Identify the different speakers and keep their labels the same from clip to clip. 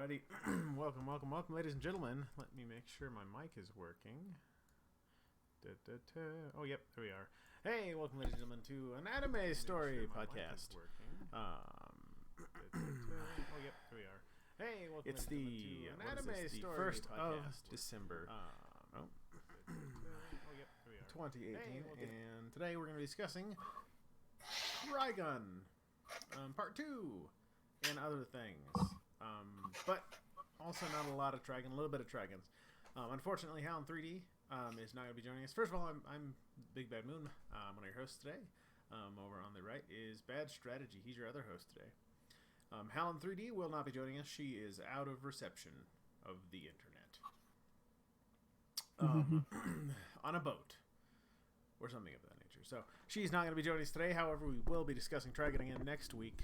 Speaker 1: Alrighty, welcome, ladies and gentlemen. Let me make sure my mic is working. Oh, yep, there we are. Hey, welcome, ladies and gentlemen, to an anime story podcast. Oh, yep, there we are. Hey, welcome. It's the first of December. Oh, yep, there we are. 2018, and today we're going to be discussing Trigun Part 2 and other things. But also not a lot of Trigun, a little bit of Trigons. Unfortunately, Hal in 3D is not going to be joining us. First of all, I'm Big Bad Moon, one of your hosts today. Over on the right is Bad Strategy. He's your other host today. Hal in 3D will not be joining us. She is out of reception of the internet. On a boat. Or something of that nature. So, she's not going to be joining us today. However, we will be discussing Trigun again next week.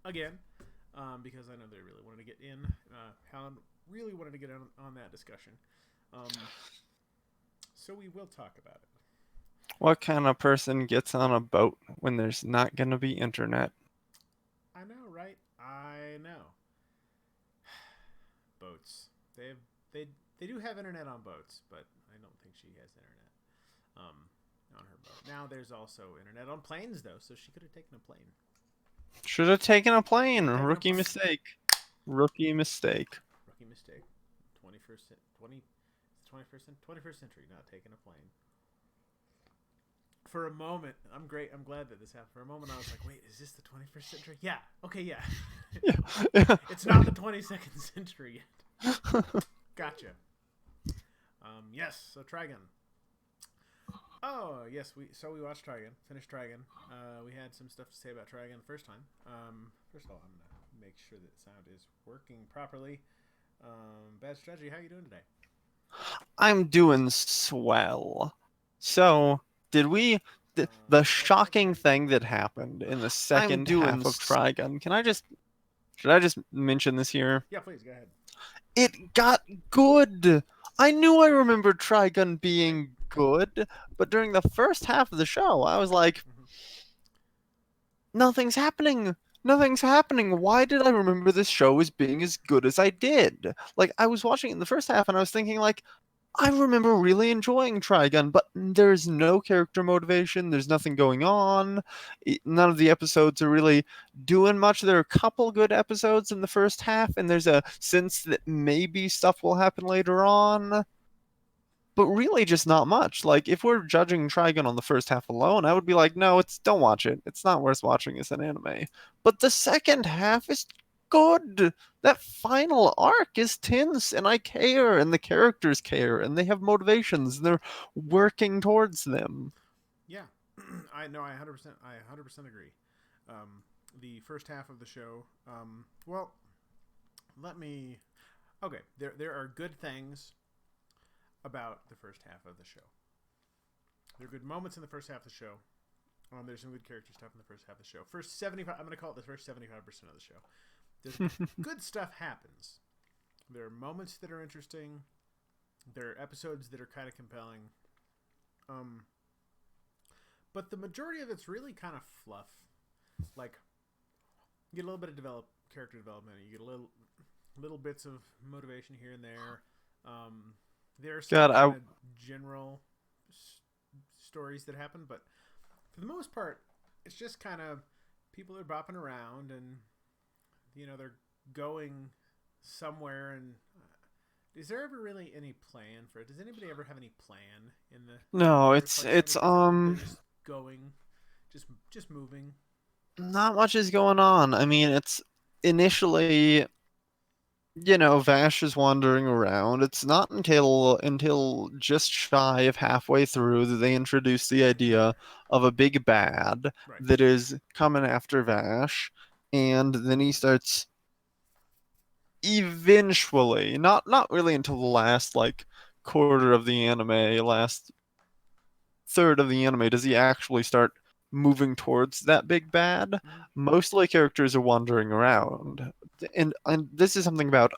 Speaker 1: Again. Because I know they really wanted to get in. Helen really wanted to get on that discussion. So we will talk about it.
Speaker 2: What kind of person gets on a boat when there's not going to be internet?
Speaker 1: I know, right? I know. Boats. They do have internet on boats, but I don't think she has internet on her boat. Now there's also internet on planes, though, so she could have taken a plane.
Speaker 2: Should have taken a plane. Rookie mistake. Rookie mistake.
Speaker 1: 21st century, not taking a plane. For a moment, I'm glad that this happened. For a moment, I was like, wait, is this the 21st century? Yeah. Okay, yeah.
Speaker 2: Yeah.
Speaker 1: It's not the 22nd century yet. Gotcha. Yes, so Trigun. Oh, yes, we watched Trigun, finished Trigun. We had some stuff to say about Trigun the first time. First of all, I'm going to make sure that sound is working properly. Bad Strategy, how are you doing today?
Speaker 2: I'm doing swell. So, did we... The shocking thing that happened in the second half of Trigun, should I just mention this here?
Speaker 1: Yeah, please, go ahead.
Speaker 2: It got good! I knew I remembered Trigun being good, but during the first half of the show, I was like, nothing's happening. Nothing's happening. Why did I remember this show as being as good as I did? Like, I was watching it in the first half, and I was thinking, like, I remember really enjoying Trigun, but there's no character motivation. There's nothing going on. None of the episodes are really doing much. There are a couple good episodes in the first half, and there's a sense that maybe stuff will happen later on. But really just not much. Like, if we're judging Trigun on the first half alone, I would be like, no, don't watch it. It's not worth watching as an anime. But the second half is good. That final arc is tense, and I care, and the characters care, and they have motivations, and they're working towards them.
Speaker 1: Yeah, I 100% agree. The first half of the show, okay, there are good things about the first half of the show. There are good moments in the first half of the show. There's some good character stuff in the first half of the show. I'm going to call it the first 75% of the show. There's good stuff happens. There are moments that are interesting. There are episodes that are kind of compelling. But the majority of it's really kind of fluff. Like, you get a little bit of character development. You get little bits of motivation here and there. There's some kind of general stories that happen, but for the most part, it's just kind of people are bopping around and, they're going somewhere. And is there ever really any plan for it? Does anybody ever have any plan in the?
Speaker 2: No, it's
Speaker 1: just going, just moving.
Speaker 2: Not much is going on. I mean, it's initially, Vash is wandering around. It's not until just shy of halfway through that they introduce the idea of a big bad that is coming after Vash, and then he starts eventually, not really until the last quarter of the anime, last third of the anime, does he actually start moving towards that big bad. Mostly characters are wandering around. And this is something about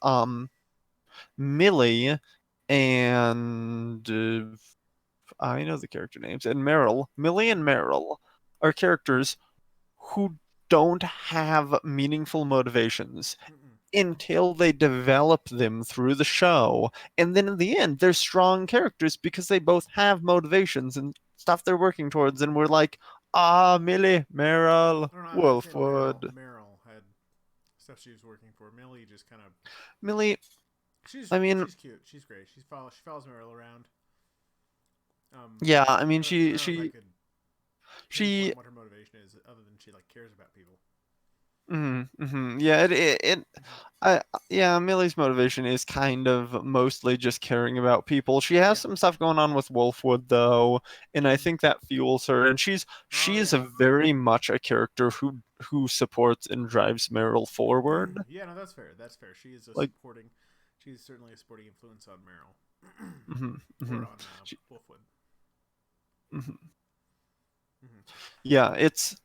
Speaker 2: Millie and I know the character names, and Meryl. Millie and Meryl are characters who don't have meaningful motivations until they develop them through the show. And then in the end, they're strong characters because they both have motivations and stuff they're working towards. And we're like, ah, Millie, Meryl,
Speaker 1: I don't know. I'd say Meryl.
Speaker 2: Wolfwood.
Speaker 1: Meryl had stuff she was working for. Millie just kind of
Speaker 2: Millie,
Speaker 1: she's
Speaker 2: I mean,
Speaker 1: she's cute. She's great. She follows Meryl around.
Speaker 2: yeah, I mean,
Speaker 1: I don't know if I could
Speaker 2: she,
Speaker 1: pinpoint what her motivation is, other than she like cares about people.
Speaker 2: yeah, I, yeah, Millie's motivation is kind of mostly just caring about people. She has
Speaker 1: Yeah.
Speaker 2: some stuff going on with Wolfwood though, and I
Speaker 1: Mm-hmm.
Speaker 2: think that fuels her. And
Speaker 1: Oh
Speaker 2: she is
Speaker 1: yeah.
Speaker 2: a very much a character who supports and drives Meryl forward.
Speaker 1: Yeah. No, that's fair. That's fair. She is a
Speaker 2: Like,
Speaker 1: supporting. She's certainly a supporting influence on Meryl,
Speaker 2: mhm,
Speaker 1: or
Speaker 2: mhm.
Speaker 1: on Wolfwood.
Speaker 2: Mhm.
Speaker 1: Mm-hmm.
Speaker 2: Yeah, it's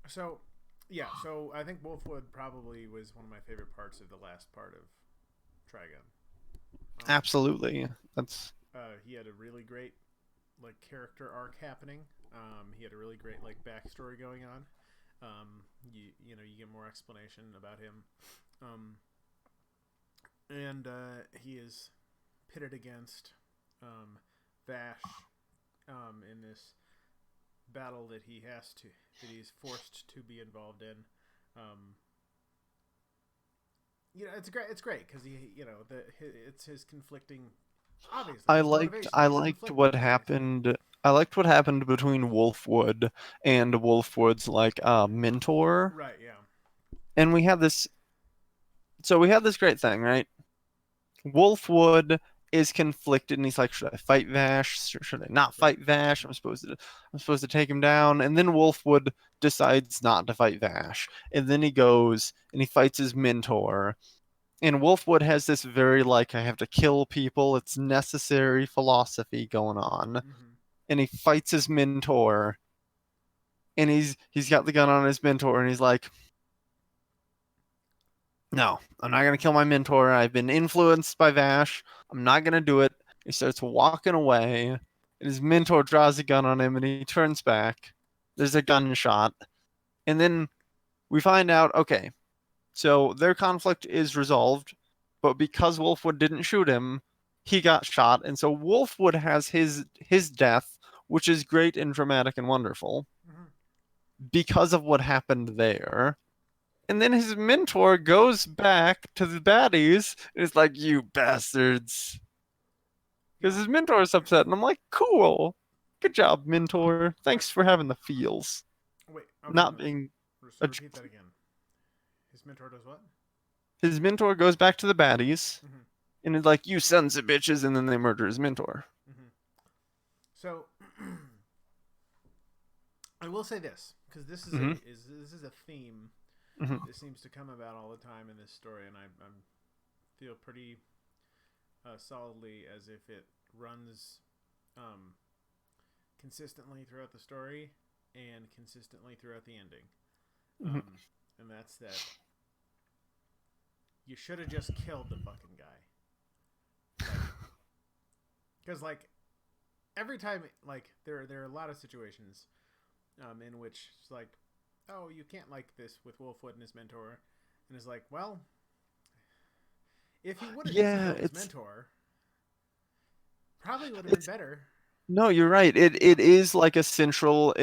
Speaker 1: So, yeah. So I think Wolfwood probably was one of my favorite parts of the last part of Trigun. Um,
Speaker 2: absolutely that's
Speaker 1: he had a really great like character arc happening. He had a really great like backstory going on. You know you get more explanation about him, um, and he is pitted against Vash in this battle that he's forced to be involved in. Um, you know, it's great. It's great because it's his conflicting. Obviously, his motivations
Speaker 2: I
Speaker 1: are
Speaker 2: liked
Speaker 1: conflicting.
Speaker 2: what happened. I liked what happened between Wolfwood and Wolfwood's like mentor.
Speaker 1: Right? Yeah.
Speaker 2: And we had this great thing, right? Wolfwood is conflicted and he's like, should I fight Vash? Should I not
Speaker 1: Right.
Speaker 2: fight Vash? I'm supposed to take him down. And then Wolfwood decides not to fight Vash. And then he goes and he fights his mentor. And Wolfwood has this very like I have to kill people, it's necessary philosophy going on.
Speaker 1: Mm-hmm.
Speaker 2: And he fights his mentor and he's got the gun on his mentor and he's like, no, I'm not gonna kill my mentor. I've been influenced by Vash. I'm not gonna do it. He starts walking away, and his mentor draws a gun on him, and he turns back. There's a gunshot, and then we find out, okay, so their conflict is resolved, but because Wolfwood didn't shoot him, he got shot, and so Wolfwood has his death, which is great and dramatic and wonderful
Speaker 1: Mm-hmm.
Speaker 2: because of what happened there. And then his mentor goes back to the baddies and is like, you bastards. Because
Speaker 1: Yeah.
Speaker 2: his mentor is upset. And I'm like, cool. Good job, mentor. Thanks for having the feels.
Speaker 1: Wait. Okay.
Speaker 2: Not being.
Speaker 1: So
Speaker 2: A,
Speaker 1: repeat that again. His mentor does what?
Speaker 2: his mentor goes back to the baddies
Speaker 1: Mm-hmm.
Speaker 2: and is like, you sons of bitches. And then they murder his mentor.
Speaker 1: Mm-hmm. So I will say this because
Speaker 2: Mm-hmm.
Speaker 1: this is a theme
Speaker 2: Mm-hmm.
Speaker 1: that seems to come about all the time in this story, and I feel pretty solidly as if it runs um, consistently throughout the story and consistently throughout the ending.
Speaker 2: Mm-hmm.
Speaker 1: And that's that you should have just killed the fucking guy. Because like every time, like there are a lot of situations in which it's like, oh, you can't like this with Wolfwood and his mentor, and it's like, well, if he would have just
Speaker 2: Yeah,
Speaker 1: killed his
Speaker 2: it's.
Speaker 1: mentor, probably would have been
Speaker 2: It's
Speaker 1: better.
Speaker 2: no, you're right. It is like a central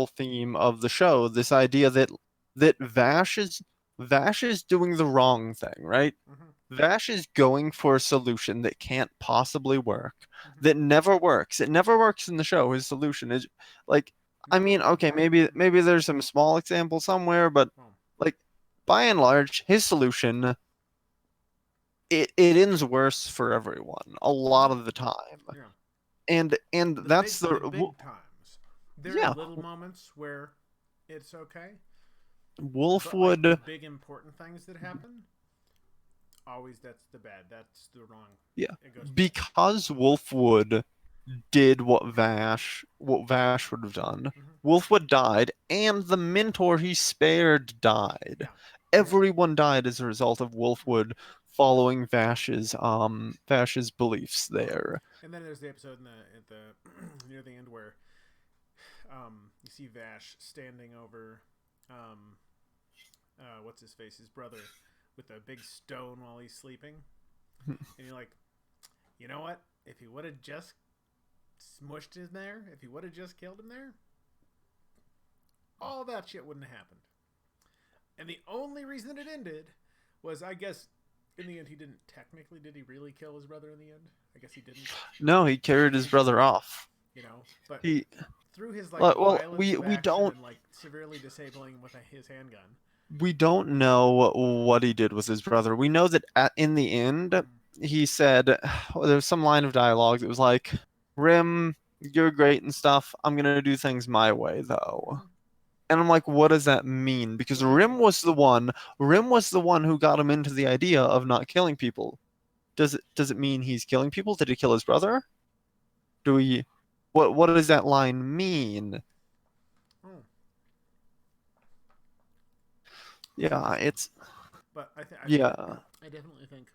Speaker 2: theme of the show. This idea that Vash is doing the wrong thing, right?
Speaker 1: Mm-hmm.
Speaker 2: Vash is going for a solution that can't possibly work,
Speaker 1: Mm-hmm.
Speaker 2: that never works. It never works in the show. His solution is like, I
Speaker 1: No.
Speaker 2: mean, okay, maybe there's some small example somewhere, but
Speaker 1: Oh.
Speaker 2: like by and large, his solution it ends worse for everyone a lot
Speaker 1: Mm-hmm.
Speaker 2: of the time.
Speaker 1: Yeah.
Speaker 2: And that's
Speaker 1: The big times. There are
Speaker 2: yeah,
Speaker 1: little moments where it's okay, but like the
Speaker 2: Wolfwood.
Speaker 1: big important things that happen, always that's the bad. That's the wrong.
Speaker 2: Yeah,
Speaker 1: It goes bad.
Speaker 2: because Wolfwood did what Vash would have done.
Speaker 1: Mm-hmm.
Speaker 2: Wolfwood died, and the mentor he spared died.
Speaker 1: Yeah. Yep.
Speaker 2: Everyone died as a result of
Speaker 1: Mm-hmm.
Speaker 2: Wolfwood following Vash's beliefs
Speaker 1: Right.
Speaker 2: there.
Speaker 1: And then there's the episode at the near the end where you see Vash standing over what's his face, his brother, with a big stone while he's sleeping, and you're like, you know what? If he would have just smushed him there, if he would have just killed him there, all that shit wouldn't have happened. And the only reason that it ended was, I guess, in the end, he didn't technically. Did he really kill his brother in the end? I guess he didn't.
Speaker 2: No, he carried his brother off.
Speaker 1: You know, but
Speaker 2: He
Speaker 1: through his
Speaker 2: well,
Speaker 1: violence of
Speaker 2: we
Speaker 1: action
Speaker 2: don't
Speaker 1: and severely disabling him with his handgun.
Speaker 2: we don't know what he did with his brother. We know that in the end, he said there was some line of dialogue that was like, "Rim, you're great and stuff. I'm gonna do things my way, though." And I'm like, what does that mean? Because Rim was the one who got him into the idea of not killing people. Does it mean he's killing people? Did he kill his brother? Do we what does that line mean?
Speaker 1: Oh.
Speaker 2: Yeah, it's
Speaker 1: But
Speaker 2: yeah.
Speaker 1: I definitely think,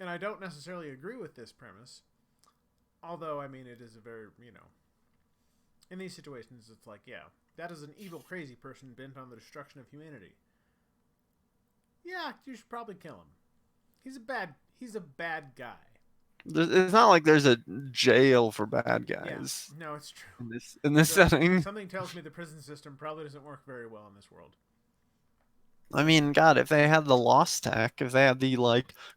Speaker 1: and I don't necessarily agree with this premise. Although, I mean, it is a very, in these situations, it's like, yeah, that is an evil, crazy person bent on the destruction of humanity. Yeah, you should probably kill him. He's a bad guy.
Speaker 2: It's not like there's a jail for bad guys.
Speaker 1: Yeah, no, it's true.
Speaker 2: In this setting.
Speaker 1: Something tells me the prison system probably doesn't work very well in this world.
Speaker 2: I mean, God, if they had the Lost Tech, if they had the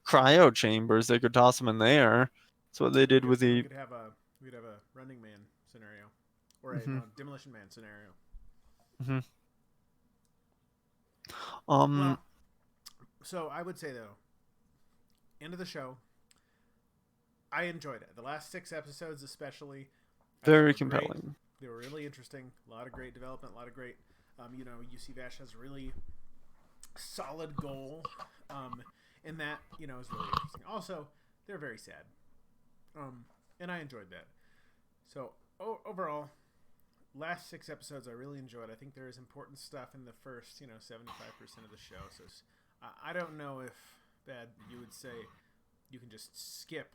Speaker 2: cryo chambers, they could toss them in there. That's what they did with the.
Speaker 1: We could have a Running Man scenario, or a Demolition Man scenario. Well, so I would say though, end of the show. I enjoyed it. The last 6 episodes, especially,
Speaker 2: very compelling.
Speaker 1: Great. They were really interesting. A lot of great development. A lot of great. UC Vash has a really solid goal, and that is really interesting. Also, they're very sad, and I enjoyed that. So overall, last 6 episodes I really enjoyed. I think there is important stuff in the first 75% of the show. So I don't know if you would say you can just skip.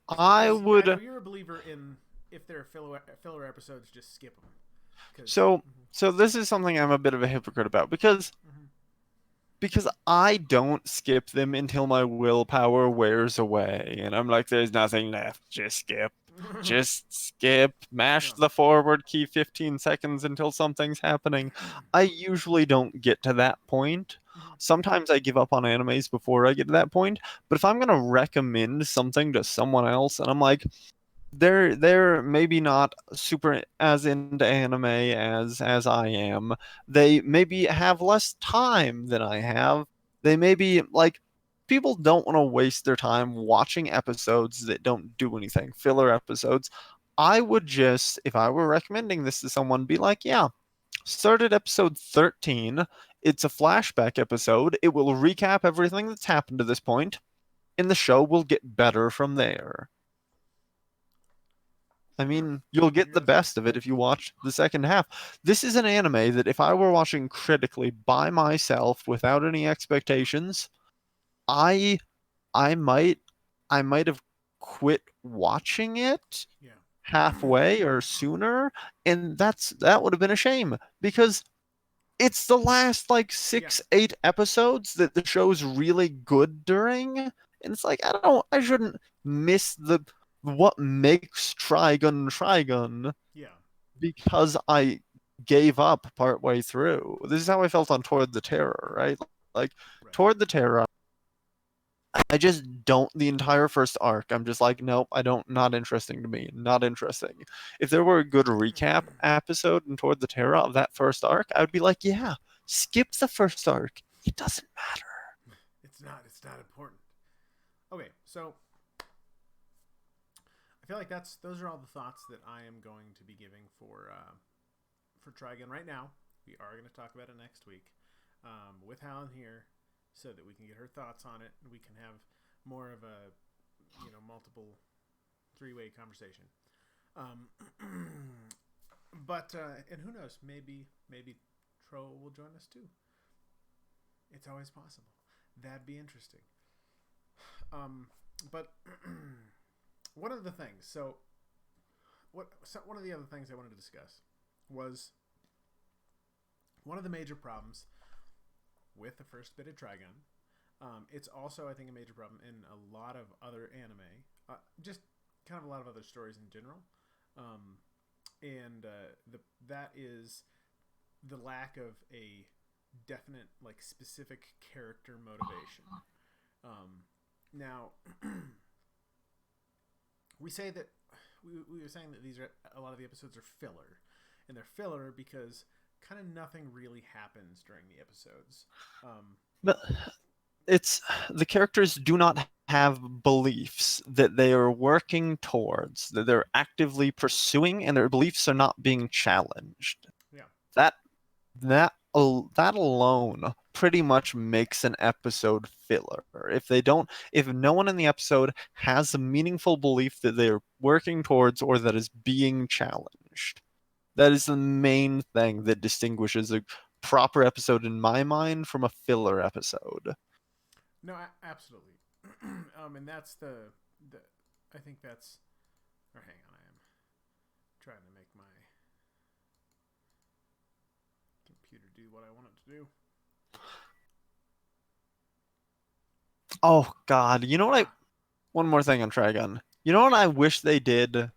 Speaker 2: I would.
Speaker 1: You're a believer in if there are filler episodes, just skip them.
Speaker 2: So this is something I'm a bit of a hypocrite about because I don't skip them until my willpower wears away, and I'm like, there's nothing left. Just skip. Just skip. Mash the forward key 15 seconds until something's happening. I usually don't get to that point. Sometimes I give up on animes before I get to that point, but if I'm going to recommend something to someone else and I'm like, they're maybe not super as into anime as I am. They maybe have less time than I have. They maybe people don't want to waste their time watching episodes that don't do anything, filler episodes. I would just, if I were recommending this to someone, be like, yeah, start at episode 13. It's a flashback episode. It will recap everything that's happened to this point, and the show will get better from there. I mean, you'll get the best of it if you watch the second half. This is an anime that if I were watching critically by myself without any expectations, I might have quit watching it halfway or sooner, and that would have been a shame because it's the last 6-8 episodes that the show's really good during, and it's like I shouldn't miss what makes Trigun because I gave up partway through. This is how I felt on Toward the Terror, right? Toward the Terror, I just don't the entire first arc. I'm just like, nope, not interesting to me. Not interesting. If there were a good recap episode in Toward the Terror of that first arc, I would be like, yeah, skip the first arc. It doesn't matter.
Speaker 1: It's not important. Okay, so I feel like those are all the thoughts that I am going to be giving for Trigun right now. We are going to talk about it next week with Helen here, so that we can get her thoughts on it, and we can have more of a multiple 3-way conversation. But and who knows, maybe Tro will join us too. It's always possible. That'd be interesting. But one of the things. One of the other things I wanted to discuss was one of the major problems with the first bit of Trigun. It's also, I think, a major problem in a lot of other anime, just kind of a lot of other stories in general, and that is the lack of a definite, like, specific character motivation. Now, we say that we were saying that a lot of the episodes are filler, and they're filler because kind of nothing really happens during the episodes.
Speaker 2: But it's the characters do not have beliefs that they are working towards, that they're actively pursuing, and their beliefs are not being challenged.
Speaker 1: Yeah.
Speaker 2: That alone pretty much makes an episode filler. If no one in the episode has a meaningful belief that they're working towards or that is being challenged, that is the main thing that distinguishes a proper episode in my mind from a filler episode.
Speaker 1: No, absolutely. And that's the I think that's. Or hang on, I am trying to make my computer do what I want it to do.
Speaker 2: Oh God, you know what? One more thing on Trigun. You know what I wish they did?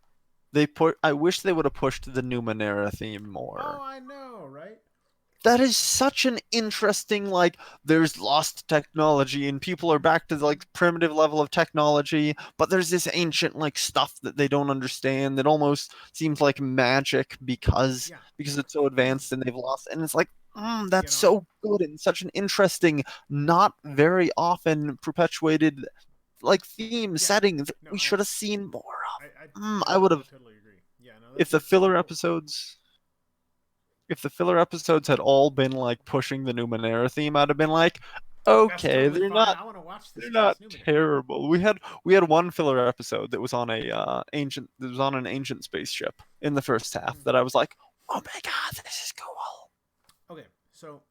Speaker 2: I wish they would have pushed the Numenera theme more.
Speaker 1: Oh, I know, right?
Speaker 2: That is such an interesting, like, there's lost technology and people are back to the, like, primitive level of technology, but there's this ancient, like, stuff that they don't understand that almost seems like magic because it's so advanced and they've lost. And it's like, that's so good and such an interesting, not very often perpetuated, like, theme setting that we should have seen more of. I would have.
Speaker 1: Totally agree. Yeah, no.
Speaker 2: If the filler episodes had all been like pushing the Numenera theme, I'd have been like, okay,
Speaker 1: totally
Speaker 2: they're
Speaker 1: fine.
Speaker 2: not
Speaker 1: I want to watch this.
Speaker 2: they're not terrible. We had one filler episode that was on an ancient spaceship in the first half that I was like, oh my god, this is cool.
Speaker 1: Okay, so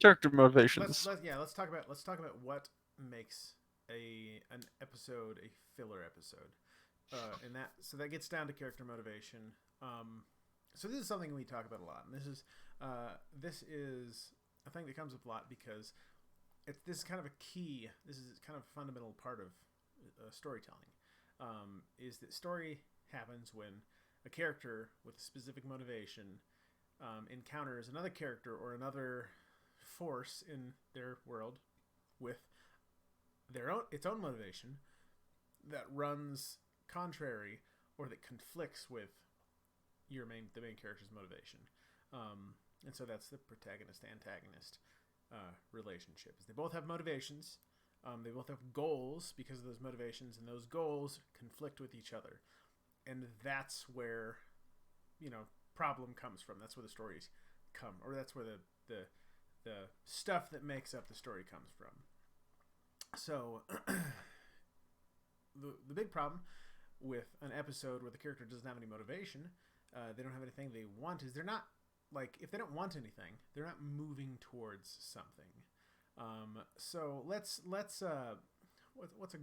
Speaker 2: character motivations.
Speaker 1: Let's talk about what makes an episode a filler episode. And that gets down to character motivation. So this is something we talk about a lot, and this is a thing that comes up a lot because this is kind of a key. This is kind of a fundamental part of storytelling. Is that story happens when a character with a specific motivation encounters another character or another force in their world with its own motivation that runs contrary or that conflicts with the main character's motivation, and so that's the protagonist-antagonist relationship. They both have motivations, they both have goals because of those motivations, and those goals conflict with each other, and that's where problem comes from. That's where the stories come, or that's where the stuff that makes up the story comes from. So the big problem with an episode where the character doesn't have any motivation, they don't have anything they want, is they're not, like, if they don't want anything, they're not moving towards something. So let's what's a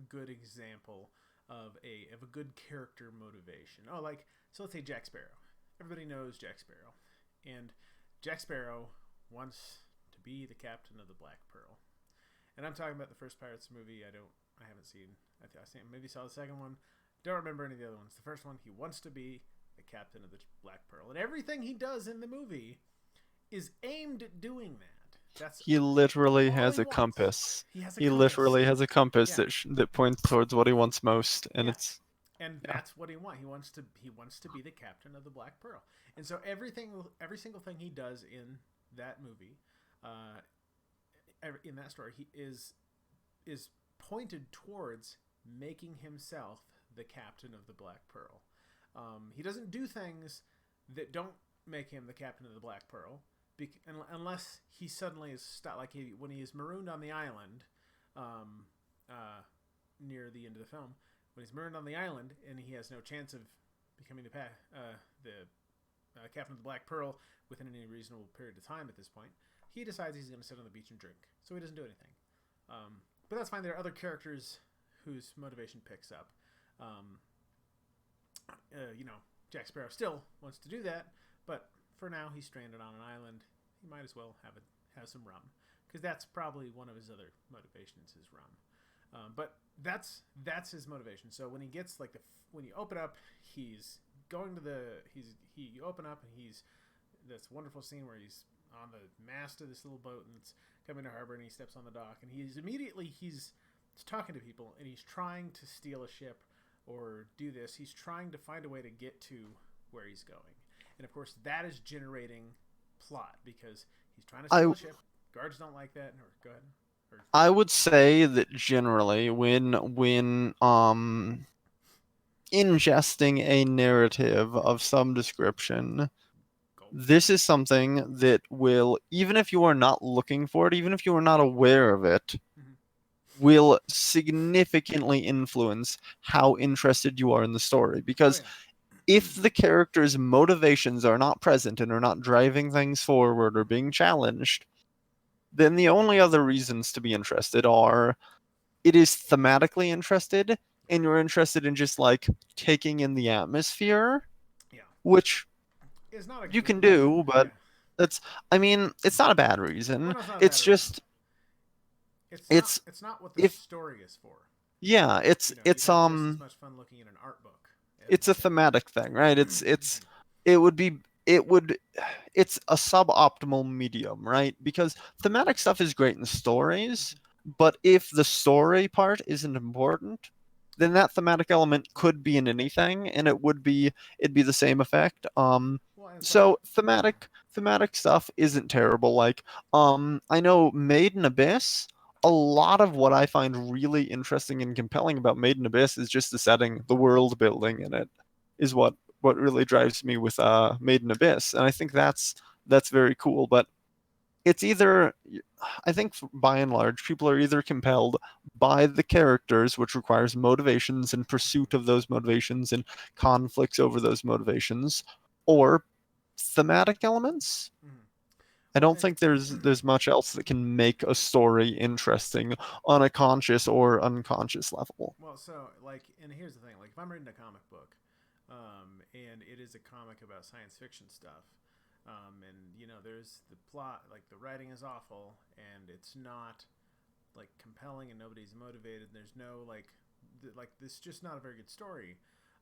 Speaker 1: good example of a good character motivation? Oh, like, so let's say Jack Sparrow. Everybody knows Jack Sparrow, and Jack Sparrow wants to be the captain of the Black Pearl. And I'm talking about the first Pirates movie. I haven't seen. Maybe saw the second one. Don't remember any of the other ones. The first one, he wants to be the captain of the Black Pearl, and everything he does in the movie is aimed at doing that.
Speaker 2: He literally has a compass. He literally has a compass that points towards what he wants most, and
Speaker 1: that's what he wants. He wants to be the captain of the Black Pearl, and so every single thing he does in that movie, in that story, he is pointed towards making himself the captain of the Black Pearl. He doesn't do things that don't make him the captain of the Black Pearl, unless he suddenly is stopped. Like when he is marooned on the island, near the end of the film, when he's marooned on the island and he has no chance of becoming the captain of the Black Pearl within any reasonable period of time at this point, he decides he's going to sit on the beach and drink. So he doesn't do anything. But that's fine. There are other characters whose motivation picks up. Jack Sparrow still wants to do that, But for now, he's stranded on an island. He might as well have some rum, because that's probably one of his other motivations is rum. But that's his motivation. So when he gets like when you open up, he's going to you open up and he's this wonderful scene where he's on the mast of this little boat and it's coming to harbor and he steps on the dock and he's talking to people and he's trying to steal a ship or do this. He's trying to find a way to get to where he's going. And of course that is generating plot because he's trying to steal a ship. Guards don't like that. Or go ahead.
Speaker 2: I would say that generally when ingesting a narrative of some description, this is something that will, even if you are not looking for it, even if you are not aware of it, will significantly influence how interested you are in the story. Because if the character's motivations are not present and are not driving things forward or being challenged, then the only other reasons to be interested are it is thematically interested and you're interested in just like taking in the atmosphere, which you can do, but it's not a bad reason.
Speaker 1: Well, no,
Speaker 2: it's just
Speaker 1: it's not what the story is for.
Speaker 2: Yeah, it's
Speaker 1: just as much fun looking at an art book.
Speaker 2: It's a thematic thing, right? It's a suboptimal medium, right? Because thematic stuff is great in stories, but if the story part isn't important, then that thematic element could be in anything, and it'd be the same effect. So thematic stuff isn't terrible. Like, I know Made in Abyss. A lot of what I find really interesting and compelling about Made in Abyss is just the setting, the world building in it, is what really drives me with Made in Abyss, and I think that's very cool. But it's either, I think by and large, people are either compelled by the characters, which requires motivations and pursuit of those motivations and conflicts over those motivations, or thematic elements. I don't think there's much else that can make a story interesting on a conscious or unconscious level.
Speaker 1: Well, so like, and here's the thing: like, if I'm reading a comic book, and it is a comic about science fiction stuff, and there's the plot, like the writing is awful, and it's not like compelling, and nobody's motivated. And there's no like this, just not a very good story.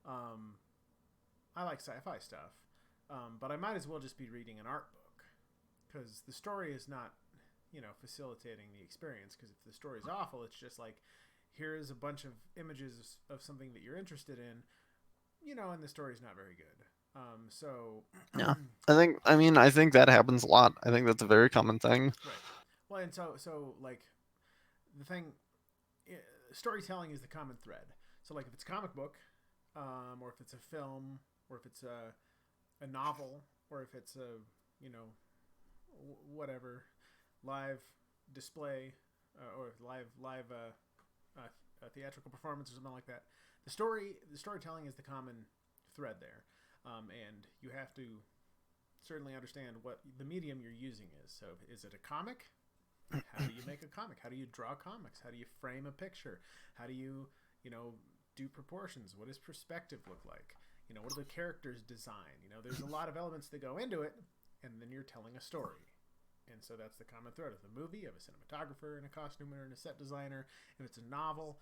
Speaker 1: I like sci-fi stuff, but I might as well just be reading an art book. Because the story is not, facilitating the experience. Because if the story is awful, it's just like, here's a bunch of images of something that you're interested in, and the story's not very good.
Speaker 2: Yeah, I think that happens a lot. I think that's a very common thing.
Speaker 1: Right. Well, and so like, the thing, storytelling is the common thread. So like, if it's a comic book, or if it's a film, or if it's a novel, or if it's a whatever live display or live theatrical performance or something like that, the storytelling is the common thread there, and you have to certainly understand what the medium you're using is. So is it a comic? How do you make a comic? How do you draw comics? How do you frame a picture? How do you do proportions? What does perspective look like? What are the characters design? There's a lot of elements that go into it, and then you're telling a story. And so that's the common thread of the movie, of a cinematographer and a costumer and a set designer. If it's a novel,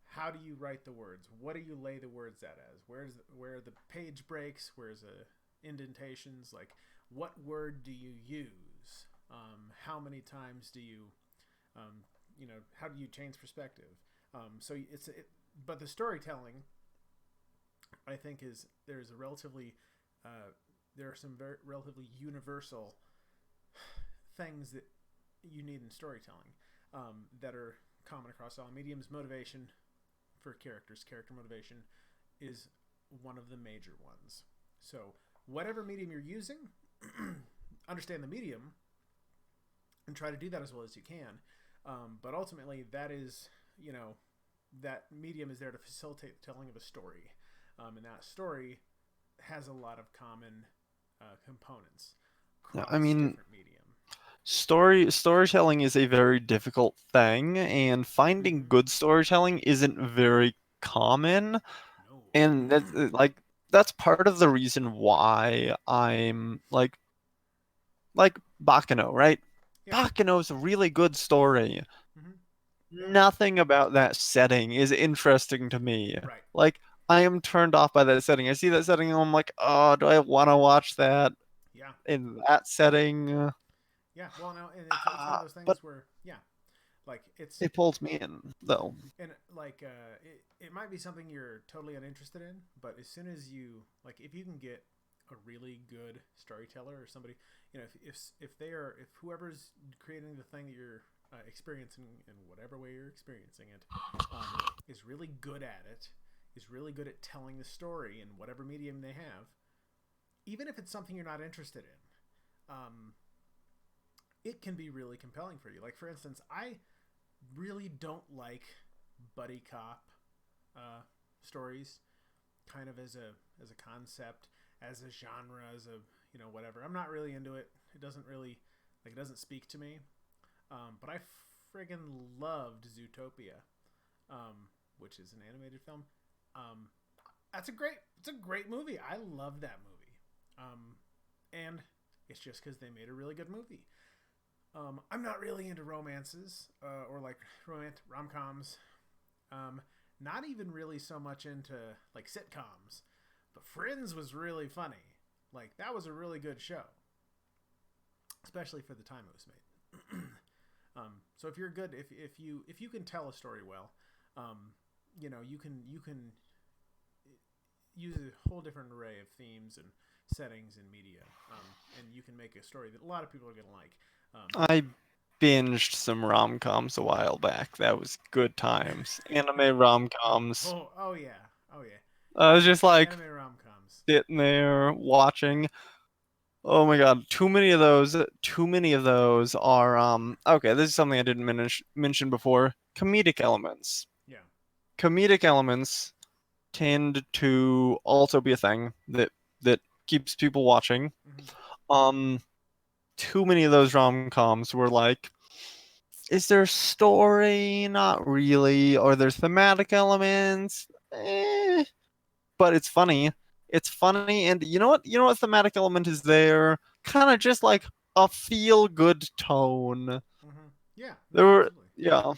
Speaker 1: how do you write the words? What do you lay the words out as? Where are the page breaks? Where's the indentations? Like, what word do you use? How many times do you, how do you change perspective? But the storytelling, I think, there are some very relatively universal things that you need in storytelling, that are common across all mediums. Motivation for character motivation is one of the major ones. So whatever medium you're using, understand the medium and try to do that as well as you can. But ultimately, that is, that medium is there to facilitate the telling of a story, and that story has a lot of common components across different mediums.
Speaker 2: Storytelling is a very difficult thing, and finding good storytelling isn't very common.
Speaker 1: No.
Speaker 2: And that's part of the reason why I'm like Bakano, right?
Speaker 1: Yeah.
Speaker 2: Bakano's a really good story.
Speaker 1: Hmm. Yeah.
Speaker 2: Nothing about that setting is interesting to me.
Speaker 1: Right.
Speaker 2: Like, I am turned off by that setting. I see that setting and I'm like, oh, do I want to watch that
Speaker 1: Yeah.
Speaker 2: in that setting?
Speaker 1: Yeah. Well, no, and it's one of those
Speaker 2: But
Speaker 1: things where, yeah, like it's
Speaker 2: it pulls me in, though.
Speaker 1: and like it might be something you're totally uninterested in, but as soon as you like, if you can get a really good storyteller or somebody, you know, if they are if whoever's creating the thing that you're experiencing in whatever way you're experiencing it is really good at it, is really good at telling the story in whatever medium they have, even if it's something you're not interested in, it can be really compelling for you. Like for instance, I really don't like buddy cop stories, kind of as a concept, as a genre, as a whatever. I'm not really into it. It doesn't really it doesn't speak to me. But I friggin' loved Zootopia, which is an animated film. Um, it's a great movie. I love that movie, and it's just because they made a really good movie. I'm not really into romances or like romantic rom coms. Not even really so much into like sitcoms, but Friends was really funny. Like that was a really good show, especially for the time it was made. So if you're good, if you can tell a story well, you can use a whole different array of themes and settings and media, and you can make a story that a lot of people are gonna like.
Speaker 2: I binged some rom-coms a while back. That was good times. Anime rom-coms.
Speaker 1: Oh yeah, oh yeah.
Speaker 2: I was just like
Speaker 1: Anime rom coms.
Speaker 2: sitting there watching. Oh my God, too many of those. Too many of those are okay, this is something I didn't mention before. Comedic elements.
Speaker 1: Yeah.
Speaker 2: Comedic elements tend to also be a thing that keeps people watching.
Speaker 1: Hmm.
Speaker 2: Um, too many of those rom-coms were like, is there a story? Not really. Or there's thematic elements? Eh, but it's funny. It's funny, and you know what? You know what thematic element is there? Kind of just like a feel-good tone.
Speaker 1: Hmm. Yeah.
Speaker 2: There
Speaker 1: No,
Speaker 2: were,
Speaker 1: absolutely.
Speaker 2: yeah.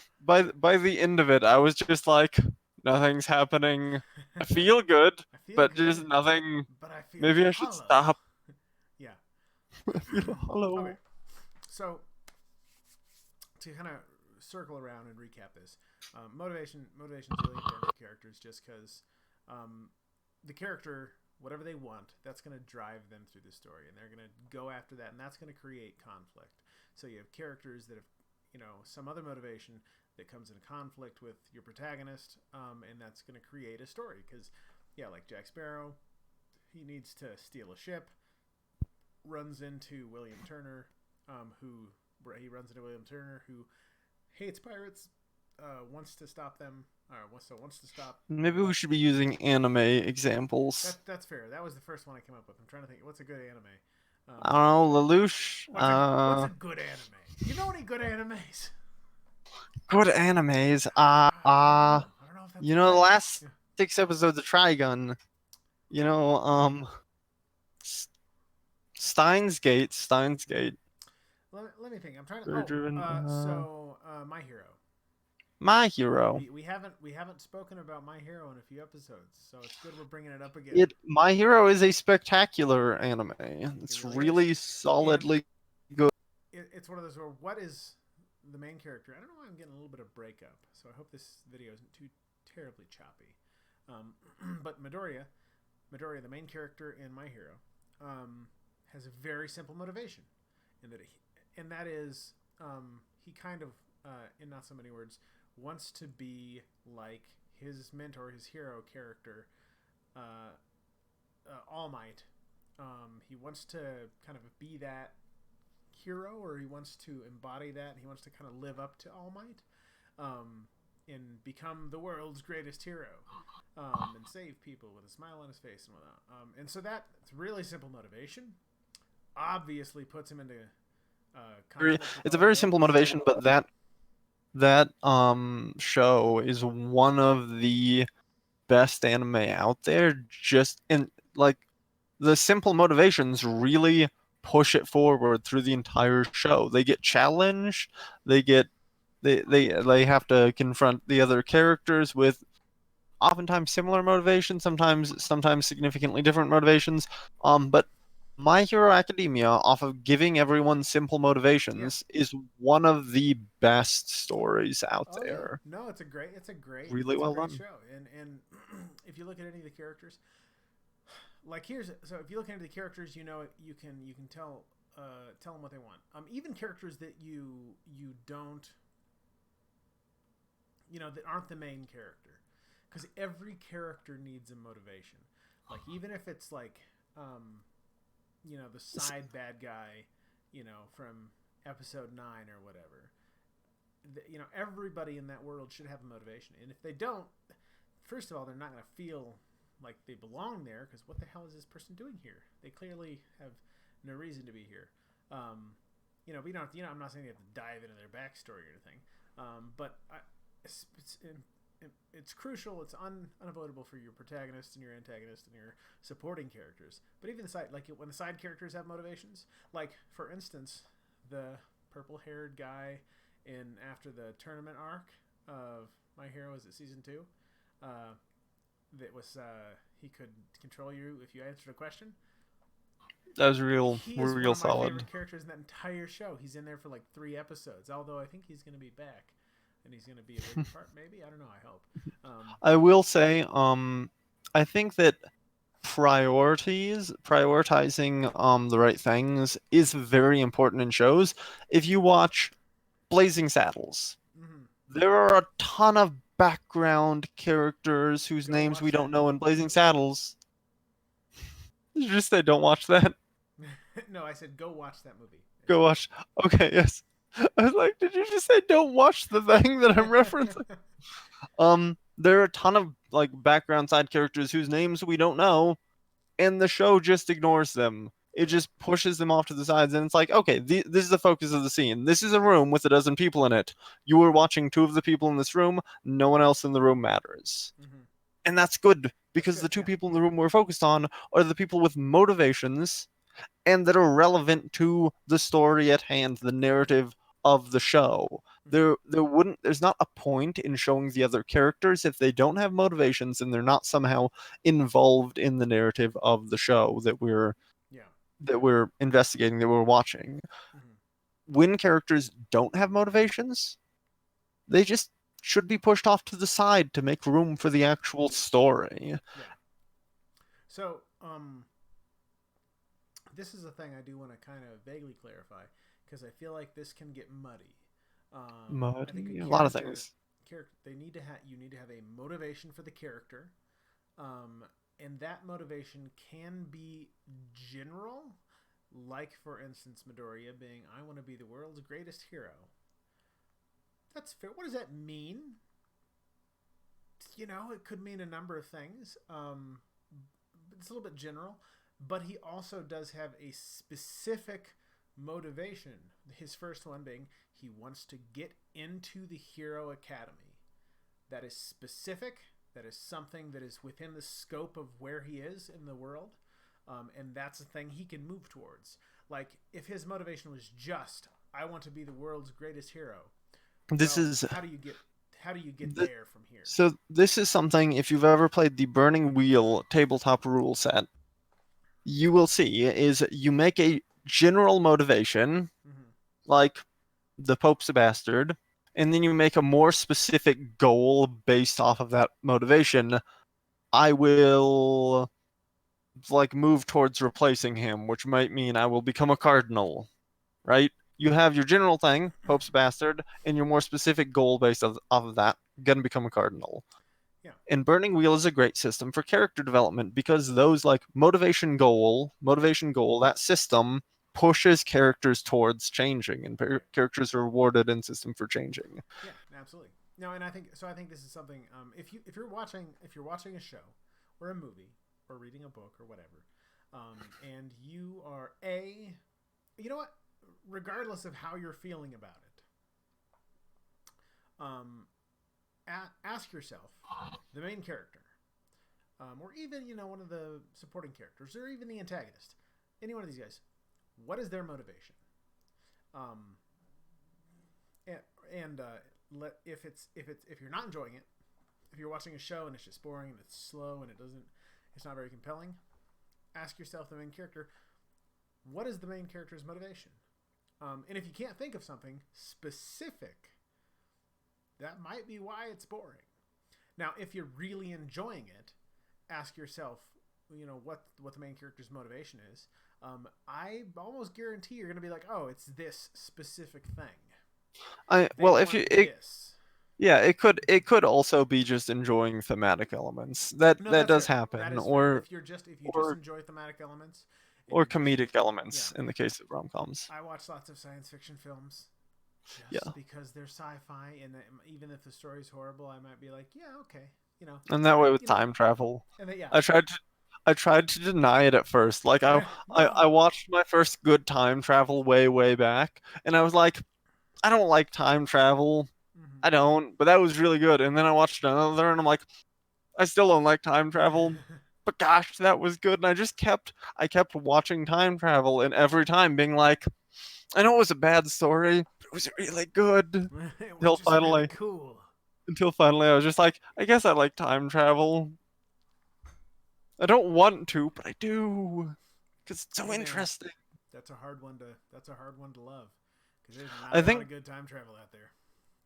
Speaker 2: By the end of it, I was just like, nothing's happening. I feel good,
Speaker 1: I feel
Speaker 2: but
Speaker 1: good,
Speaker 2: just nothing.
Speaker 1: but I feel
Speaker 2: Maybe I should
Speaker 1: hollow.
Speaker 2: stop.
Speaker 1: Yeah.
Speaker 2: I feel
Speaker 1: Okay.
Speaker 2: hollow.
Speaker 1: So to kind of circle around and recap this, motivation is really important for characters, just because the character, whatever they want, that's going to drive them through the story, and they're going to go after that, and that's going to create conflict. So you have characters that have some other motivation that comes into conflict with your protagonist, and that's going to create a story. Because yeah, like Jack Sparrow, he needs to steal a ship, runs into William Turner, who he runs into William Turner, who hates pirates, wants to stop them, or wants to stop.
Speaker 2: Maybe we should be using anime examples.
Speaker 1: That's fair. That was the first one I came up with. I'm trying to think. What's a good anime?
Speaker 2: I don't know, Lelouch.
Speaker 1: What's a good anime? You know any good animes?
Speaker 2: Good animes.
Speaker 1: I don't know. I don't know if that's
Speaker 2: You
Speaker 1: the
Speaker 2: know, the
Speaker 1: right.
Speaker 2: last
Speaker 1: Yeah.
Speaker 2: 6 episodes of Trigun. You know, S- Steins Gate.
Speaker 1: Let me think. I'm trying to.
Speaker 2: Story driven.
Speaker 1: My Hero.
Speaker 2: My Hero.
Speaker 1: We haven't spoken about My Hero in a few episodes, so it's good we're bringing it up again.
Speaker 2: My Hero is a spectacular anime.
Speaker 1: It
Speaker 2: It's
Speaker 1: really is,
Speaker 2: really
Speaker 1: and
Speaker 2: solidly good.
Speaker 1: it's one of those where what is the main character? I don't know why I'm getting a little bit of breakup, so I hope this video isn't too terribly choppy. But Midoriya, the main character in My Hero, has a very simple motivation, and that is he kind of, in not so many words, wants to be like his mentor, his hero character, uh, All Might. He wants to kind of be that hero, or he wants to embody that, and he wants to kind of live up to All Might, and become the world's greatest hero, and save people with a smile on his face and whatnot. And so that's really simple motivation. Obviously, puts him into conflict with
Speaker 2: It's a
Speaker 1: all the
Speaker 2: very simple
Speaker 1: villains.
Speaker 2: motivation, but that show is one of the best anime out there. Just and like the simple motivations really push it forward through the entire show. They get challenged, they get they have to confront the other characters with oftentimes similar motivations, sometimes significantly different motivations. But My Hero Academia, off of giving everyone simple
Speaker 1: Yeah.
Speaker 2: motivations, is one of the best stories out
Speaker 1: Oh yeah.
Speaker 2: there.
Speaker 1: No,
Speaker 2: Really
Speaker 1: it's a
Speaker 2: well
Speaker 1: great
Speaker 2: done.
Speaker 1: show. And if you look at any of the characters, like here's so if you look into the characters, you can tell them what they want. Even characters that you don't that aren't the main character, because every character needs a motivation. Like even if it's like the side bad guy, from episode 9 or whatever. Everybody in that world should have a motivation, and if they don't, first of all, they're not going to feel like they belong there, because what the hell is this person doing here? They clearly have no reason to be here. We don't. I'm not saying you have to dive into their backstory or anything, but it's crucial. It's unavoidable for your protagonist and your antagonist and your supporting characters. But even the side, like when the side characters have motivations, like for instance, the purple-haired guy in after the tournament arc of My Hero, is it season 2? That was he could control you if you answered a question.
Speaker 2: That was real,
Speaker 1: He is one
Speaker 2: real
Speaker 1: of my
Speaker 2: solid.
Speaker 1: favorite characters in that entire show. He's in there for like 3 episodes, although I think he's going to be back, and he's going to be a bigger part. Maybe, I don't know. I hope.
Speaker 2: I will say, I think that prioritizing the right things is very important in shows. If you watch Blazing Saddles,
Speaker 1: Mm-hmm.
Speaker 2: there are a ton of background characters whose
Speaker 1: Go
Speaker 2: names we
Speaker 1: watch
Speaker 2: don't
Speaker 1: that
Speaker 2: know in
Speaker 1: movie.
Speaker 2: Blazing Saddles. Did you just say don't watch that?
Speaker 1: No, I said go watch that movie.
Speaker 2: Go watch. Okay, yes. I was like, did you just say don't watch the thing that I'm referencing? There are a ton of like background side characters whose names we don't know, and the show just ignores them. It
Speaker 1: Yeah.
Speaker 2: just pushes them off to the sides, and it's like, okay, this is the focus of the scene. This is a room with a dozen people in it. You are watching two of the people in this room. No one else in the room matters,
Speaker 1: Mm-hmm.
Speaker 2: and that's good
Speaker 1: That's
Speaker 2: because
Speaker 1: good.
Speaker 2: the two
Speaker 1: Yeah.
Speaker 2: people in the room we're focused on are the people with motivations and that are relevant to the story at hand, the narrative of the show.
Speaker 1: Mm-hmm.
Speaker 2: There's not a point in showing the other characters if they don't have motivations and they're not somehow involved in the narrative of the show
Speaker 1: Yeah.
Speaker 2: that we're investigating, that we're watching.
Speaker 1: Mm-hmm.
Speaker 2: When characters don't have motivations, they just should be pushed off to the side to make room for the actual story.
Speaker 1: Yeah. So, this is a thing I do want to kind of vaguely clarify, because I feel like this can get muddy. I think
Speaker 2: A lot of things.
Speaker 1: they need to have you need to have a motivation for the character, and that motivation can be general, like for instance Midoriya being I want to be the world's greatest hero. That's fair. What does that mean? It could mean a number of things. It's a little bit general, but he also does have a specific motivation. His first one being he wants to get into the Hero Academy. That is specific. That is something that is within the scope of where he is in the world, and that's a thing he can move towards. Like if his motivation was just I want to be the world's greatest hero.
Speaker 2: This
Speaker 1: Well,
Speaker 2: is
Speaker 1: how do you get there from here?
Speaker 2: So this is something, if you've ever played the Burning Wheel tabletop rule set, you will see is you make a general motivation,
Speaker 1: Mm-hmm.
Speaker 2: like the Pope's a bastard, and then you make a more specific goal based off of that motivation. I will like move towards replacing him, which might mean I will become a cardinal, right? You have your general thing, Pope's a bastard, and your more specific goal based off of that, gonna become a cardinal.
Speaker 1: Yeah.
Speaker 2: And Burning Wheel is a great system for character development because those like motivation goal, that system pushes characters towards changing, and
Speaker 1: Right.
Speaker 2: characters are rewarded in system for changing.
Speaker 1: Yeah, absolutely. No, and I think so. I think this is something. If you're watching a show, or a movie, or reading a book, or whatever, and you are you know what? Regardless of how you're feeling about it, ask yourself, the main character, or even one of the supporting characters, or even the antagonist, any one of these guys, what is their motivation? Um, and if you're not enjoying it, if you're watching a show and it's just boring and it's slow and it's not very compelling, ask yourself, the main character, what is the main character's motivation? And if you can't think of something specific, that might be why it's boring. Now, if you're really enjoying it, ask yourself, what the main character's motivation is. I almost guarantee you're going to be like, oh, it's this specific thing.
Speaker 2: If you yeah, it could also be just enjoying thematic elements.
Speaker 1: No,
Speaker 2: That
Speaker 1: that's
Speaker 2: does
Speaker 1: fair. That
Speaker 2: happen,
Speaker 1: is fair.
Speaker 2: or
Speaker 1: If you just enjoy thematic elements, and
Speaker 2: or
Speaker 1: you're just
Speaker 2: comedic elements
Speaker 1: yeah.
Speaker 2: in the case of rom-coms.
Speaker 1: I watch lots of science fiction films
Speaker 2: Yeah,
Speaker 1: just because they're sci-fi, and even if the story's horrible, I might be like, yeah, okay,
Speaker 2: and that way with
Speaker 1: you know,
Speaker 2: time travel,
Speaker 1: and then, yeah,
Speaker 2: I tried to deny it at first. Like I
Speaker 1: no,
Speaker 2: watched my first good time travel way back, and I was like, I don't like time travel. I don't, but that was really good. And then I watched another, and I'm like, I still don't like time travel. But gosh, that was good. And I kept watching time travel, and every time being like, I know it was a bad story, but it was really good.
Speaker 1: it was
Speaker 2: Until
Speaker 1: just really
Speaker 2: finally,
Speaker 1: cool.
Speaker 2: I was just like, I guess I like time travel. I don't want to, but I do, because it's so
Speaker 1: Hey man,
Speaker 2: interesting.
Speaker 1: that's a hard one to love, because there's not
Speaker 2: I
Speaker 1: a lot
Speaker 2: think
Speaker 1: of good time travel out there.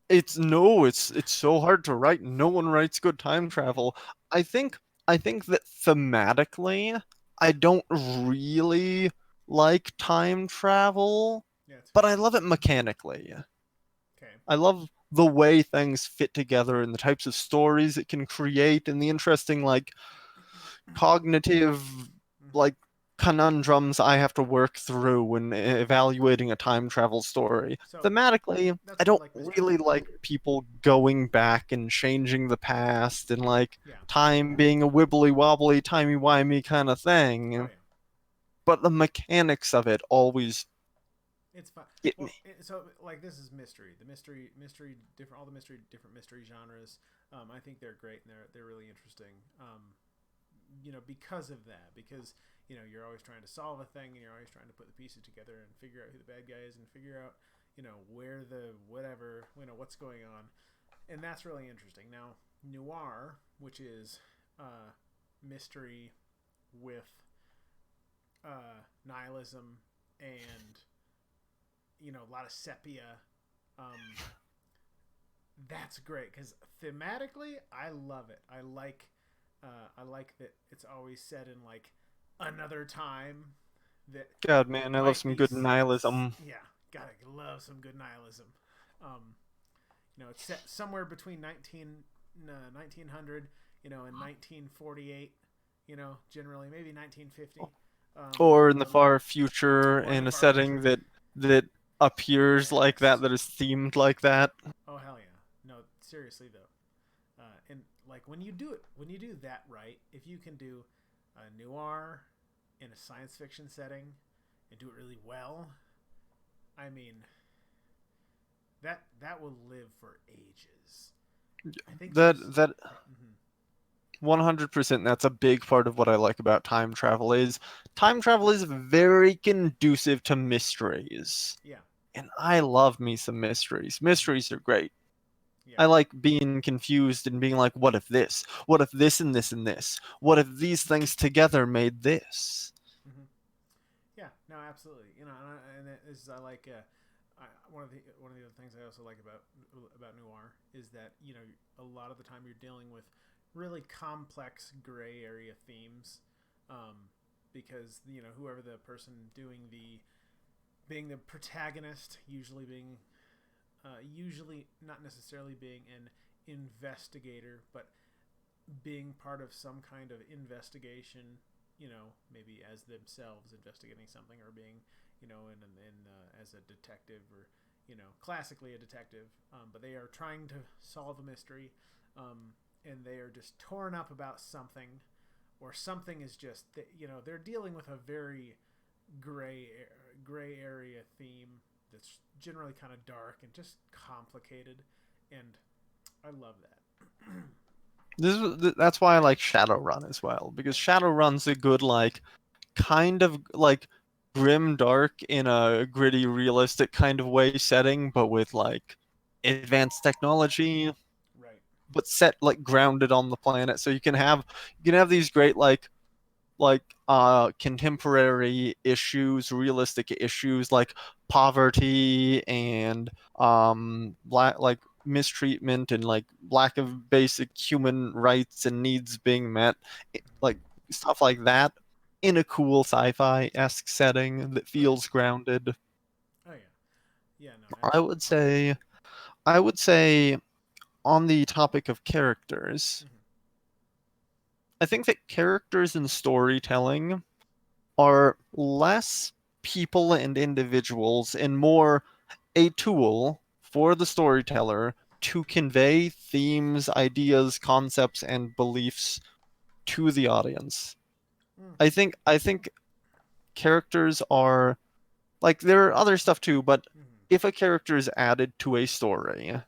Speaker 2: it's so hard to write. No one writes good time travel. I think I think that thematically, I don't really like time travel,
Speaker 1: Yeah, it's
Speaker 2: but
Speaker 1: fair.
Speaker 2: I love it mechanically.
Speaker 1: Okay.
Speaker 2: I love the way things fit together and the types of stories it can create and the interesting like cognitive
Speaker 1: Mm-hmm.
Speaker 2: like conundrums I have to work through when evaluating a time travel story.
Speaker 1: So
Speaker 2: Thematically,
Speaker 1: that's
Speaker 2: I
Speaker 1: more
Speaker 2: don't
Speaker 1: like mystery.
Speaker 2: really like people going back and changing the past and like
Speaker 1: Yeah.
Speaker 2: time being a wibbly wobbly, timey wimey kind of
Speaker 1: Oh
Speaker 2: thing.
Speaker 1: yeah.
Speaker 2: But the mechanics of it always
Speaker 1: It's fun.
Speaker 2: get
Speaker 1: Well,
Speaker 2: me.
Speaker 1: so like this is mystery. The mystery, different, all the different mystery genres. I think they're great and they're really interesting. Because of that, because you're always trying to solve a thing and you're always trying to put the pieces together and figure out who the bad guy is and figure out where the whatever what's going on, and that's really interesting. Now, noir, which is mystery with nihilism and a lot of sepia. Um, that's great because thematically, I love it. I like that it's always set in like another time that
Speaker 2: God, man, I love
Speaker 1: might
Speaker 2: some
Speaker 1: be
Speaker 2: good nihilism.
Speaker 1: yeah. Gotta love some good nihilism. Um, it's set somewhere between 1900, and 1948. Generally maybe 1950.
Speaker 2: Or in the far future
Speaker 1: Or in the
Speaker 2: in a
Speaker 1: far
Speaker 2: setting
Speaker 1: future.
Speaker 2: that appears like
Speaker 1: Yes.
Speaker 2: that is themed like that.
Speaker 1: Oh hell yeah. No, seriously though. And like when you do that right, if you can do a noir in a science fiction setting and do it really well, I mean that will live for ages. I think
Speaker 2: That
Speaker 1: there's.
Speaker 2: that
Speaker 1: Mm-hmm.
Speaker 2: 100%, that's a big part of what I like about time travel is very conducive to mysteries.
Speaker 1: Yeah.
Speaker 2: And I love me some mysteries.
Speaker 1: Mm-hmm.
Speaker 2: Mysteries are great.
Speaker 1: Yeah.
Speaker 2: I like being confused and being like, what if this? What if this and this and this? What if these things together made this?
Speaker 1: Mm-hmm. Yeah. No, absolutely. And this is I like. One of the other things I also like about noir is that a lot of the time you're dealing with really complex gray area themes, um, because whoever the person being the protagonist, usually not necessarily being an investigator, but being part of some kind of investigation, maybe as themselves investigating something, or being, as a detective, or, classically a detective, but they are trying to solve a mystery, and they are just torn up about something, or something is just, they're dealing with a very gray area theme that's generally kind of dark and just complicated, and I love that.
Speaker 2: That's why I like Shadowrun as well, because Shadowrun's a good like kind of like grim dark in a gritty realistic kind of way setting, but with like advanced technology,
Speaker 1: Right.
Speaker 2: but set like grounded on the planet. So you can have these great like contemporary issues, realistic issues like poverty and black like mistreatment and like lack of basic human rights and needs being met, like
Speaker 1: Mm-hmm.
Speaker 2: stuff like that in a cool sci-fi-esque setting that
Speaker 1: Right.
Speaker 2: feels grounded.
Speaker 1: Oh yeah. Yeah. No.
Speaker 2: I would say I would say on the topic of characters,
Speaker 1: Mm-hmm.
Speaker 2: I think that characters in storytelling are less people and individuals and more a tool for the storyteller to convey themes, ideas, concepts, and beliefs to the audience.
Speaker 1: Mm.
Speaker 2: I think characters are like there are other stuff too, but
Speaker 1: Mm-hmm.
Speaker 2: if a character is added to a story,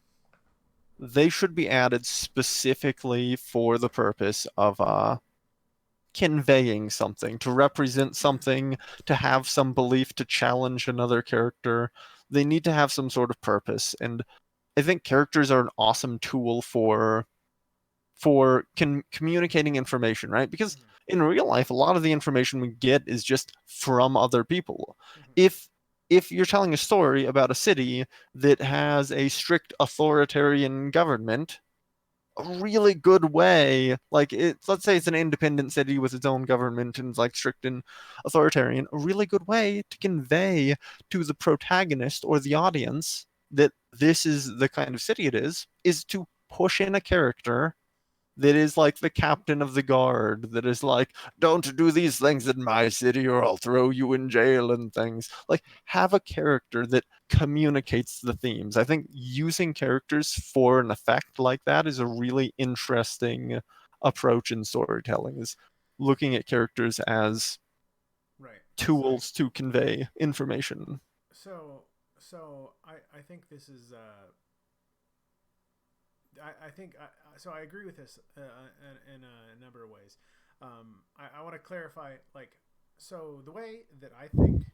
Speaker 2: they should be added specifically for the purpose of conveying something, to represent something, to have some belief, to challenge another character. They need to have some sort of purpose. And I think characters are an awesome tool for communicating information, right? Because
Speaker 1: Mm-hmm.
Speaker 2: in real life, a lot of the information we get is just from other people.
Speaker 1: Mm-hmm.
Speaker 2: If you're telling a story about a city that has a strict authoritarian government, a really good way, like let's say it's an independent city with its own government and like strict and authoritarian, a really good way to convey to the protagonist or the audience that this is the kind of city it is to push in a character that is like the captain of the guard, that is like, don't do these things in my city or I'll throw you in jail and things. Like, have a character that communicates the themes. I think using characters for an effect like that is a really interesting approach in storytelling, is looking at characters as
Speaker 1: Right.
Speaker 2: tools to convey information.
Speaker 1: So I think this is I think so. I agree with this in a number of ways. I want to clarify, like, so the way that I think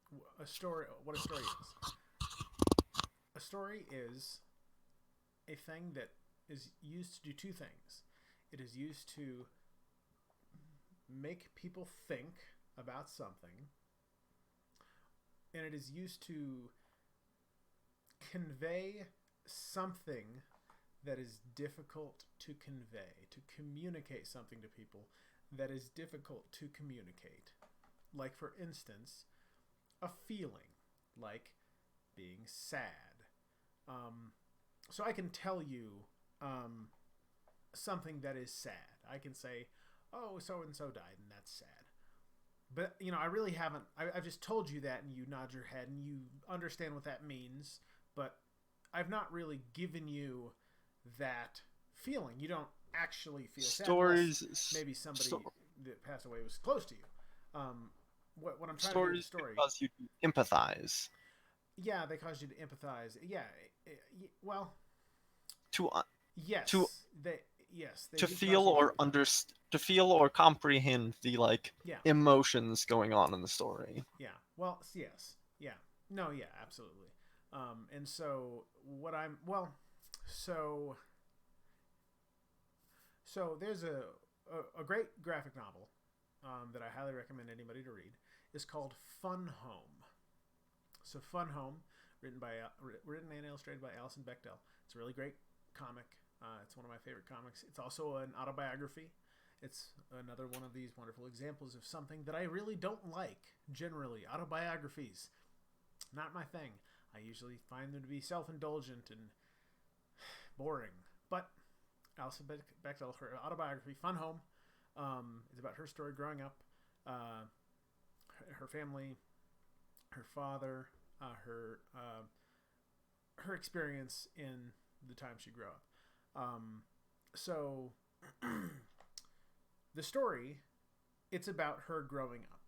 Speaker 1: what a story is a thing that is used to do two things. It is used to make people think about something, and it is used to convey something that is difficult to convey, to communicate something to people that is difficult to communicate. Like, for instance, a feeling, like being sad. Um, so I can tell you something that is sad. I can say, oh, so and so died, and that's sad. But, I really haven't. I've just told you that, and you nod your head, and you understand what that means. But I've not really given you that feeling. You don't actually feel sad unless
Speaker 2: Stories,
Speaker 1: maybe somebody
Speaker 2: sto-
Speaker 1: that passed away was close to you. What I'm trying to do with the
Speaker 2: stories can
Speaker 1: story,
Speaker 2: cause you to empathize,
Speaker 1: yeah, they cause you to empathize. Yeah, well,
Speaker 2: to to
Speaker 1: yes, they
Speaker 2: to
Speaker 1: do cause you to empathize.
Speaker 2: to feel or comprehend the like
Speaker 1: Yeah,
Speaker 2: emotions going on in the story.
Speaker 1: yeah. Well, yes, yeah. No, yeah, absolutely. And so so there's a great graphic novel that I highly recommend anybody to read. It's called Fun Home. So Fun Home, written and illustrated by Alison Bechdel. It's a really great comic. It's one of my favorite comics. It's also an autobiography. It's another one of these wonderful examples of something that I really don't like. Generally, autobiographies, not my thing. I usually find them to be self-indulgent and boring. But Alison Bechdel, her autobiography, Fun Home, is about her story growing up, her family, her father, her experience in the time she grew up. So the story, it's about her growing up.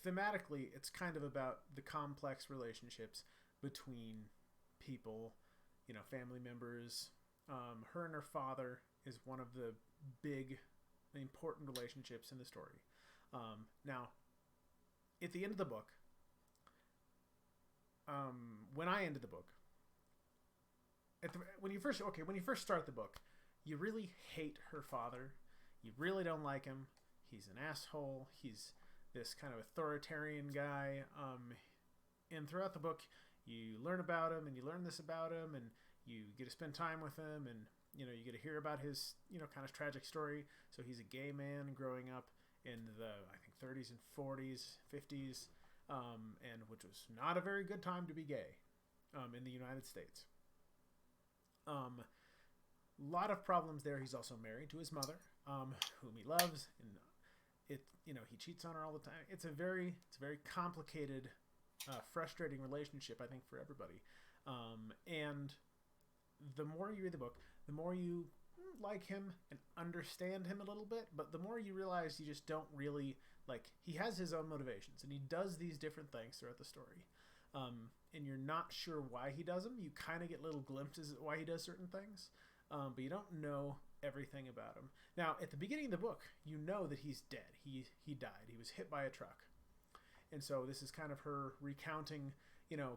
Speaker 1: Thematically, it's kind of about the complex relationships between people family members. Her and her father is one of the big, important relationships in the story. Now, at the end of the book, when I ended the book, when you first start the book, you really hate her father. You really don't like him. He's an asshole. He's this kind of authoritarian guy. And throughout the book, you learn about him, and you learn this about him, and you get to spend time with him, and you get to hear about his kind of tragic story. So he's a gay man growing up in the, I think, 30s and 40s, 50s, and which was not a very good time to be gay in the United States. A lot of problems there. He's also married to his mother, whom he loves, and he cheats on her all the time. It's a very complicated, frustrating relationship, I think, for everybody. And the more you read the book, the more you like him and understand him a little bit, but the more you realize you just don't really he has his own motivations, and he does these different things throughout the story. And you're not sure why he does them. You kind of get little glimpses at why he does certain things, but you don't know everything about him. Now, at the beginning of the book, you know that he's dead. He died. He was hit by a truck. And so this is kind of her recounting,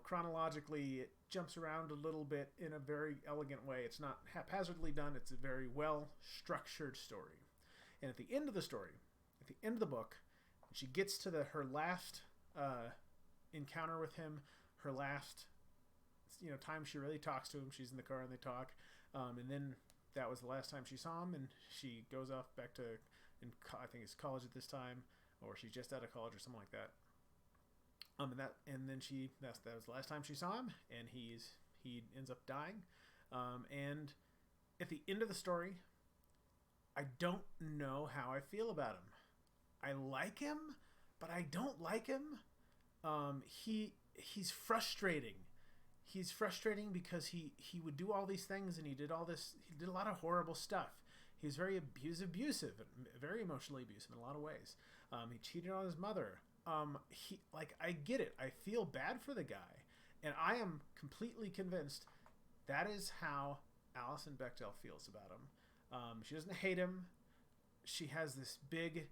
Speaker 1: chronologically. It jumps around a little bit in a very elegant way. It's not haphazardly done. It's a very well-structured story. And at the end of the story, at the end of the book, she gets to her last encounter with him, her last time she really talks to him. She's in the car and they talk, and then that was the last time she saw him, and she goes off back to I think it's college at this time, or she's just out of college or something like that. And then that was the last time she saw him, and he ends up dying. And at the end of the story, I don't know how I feel about him. I like him, but I don't like him. He's frustrating. He's frustrating because he would do all these things, and he did a lot of horrible stuff. He was very abusive, and very emotionally abusive in a lot of ways. He cheated on his mother. I get it. I feel bad for the guy, and I am completely convinced that is how Alison Bechdel feels about him. She doesn't hate him. She has this big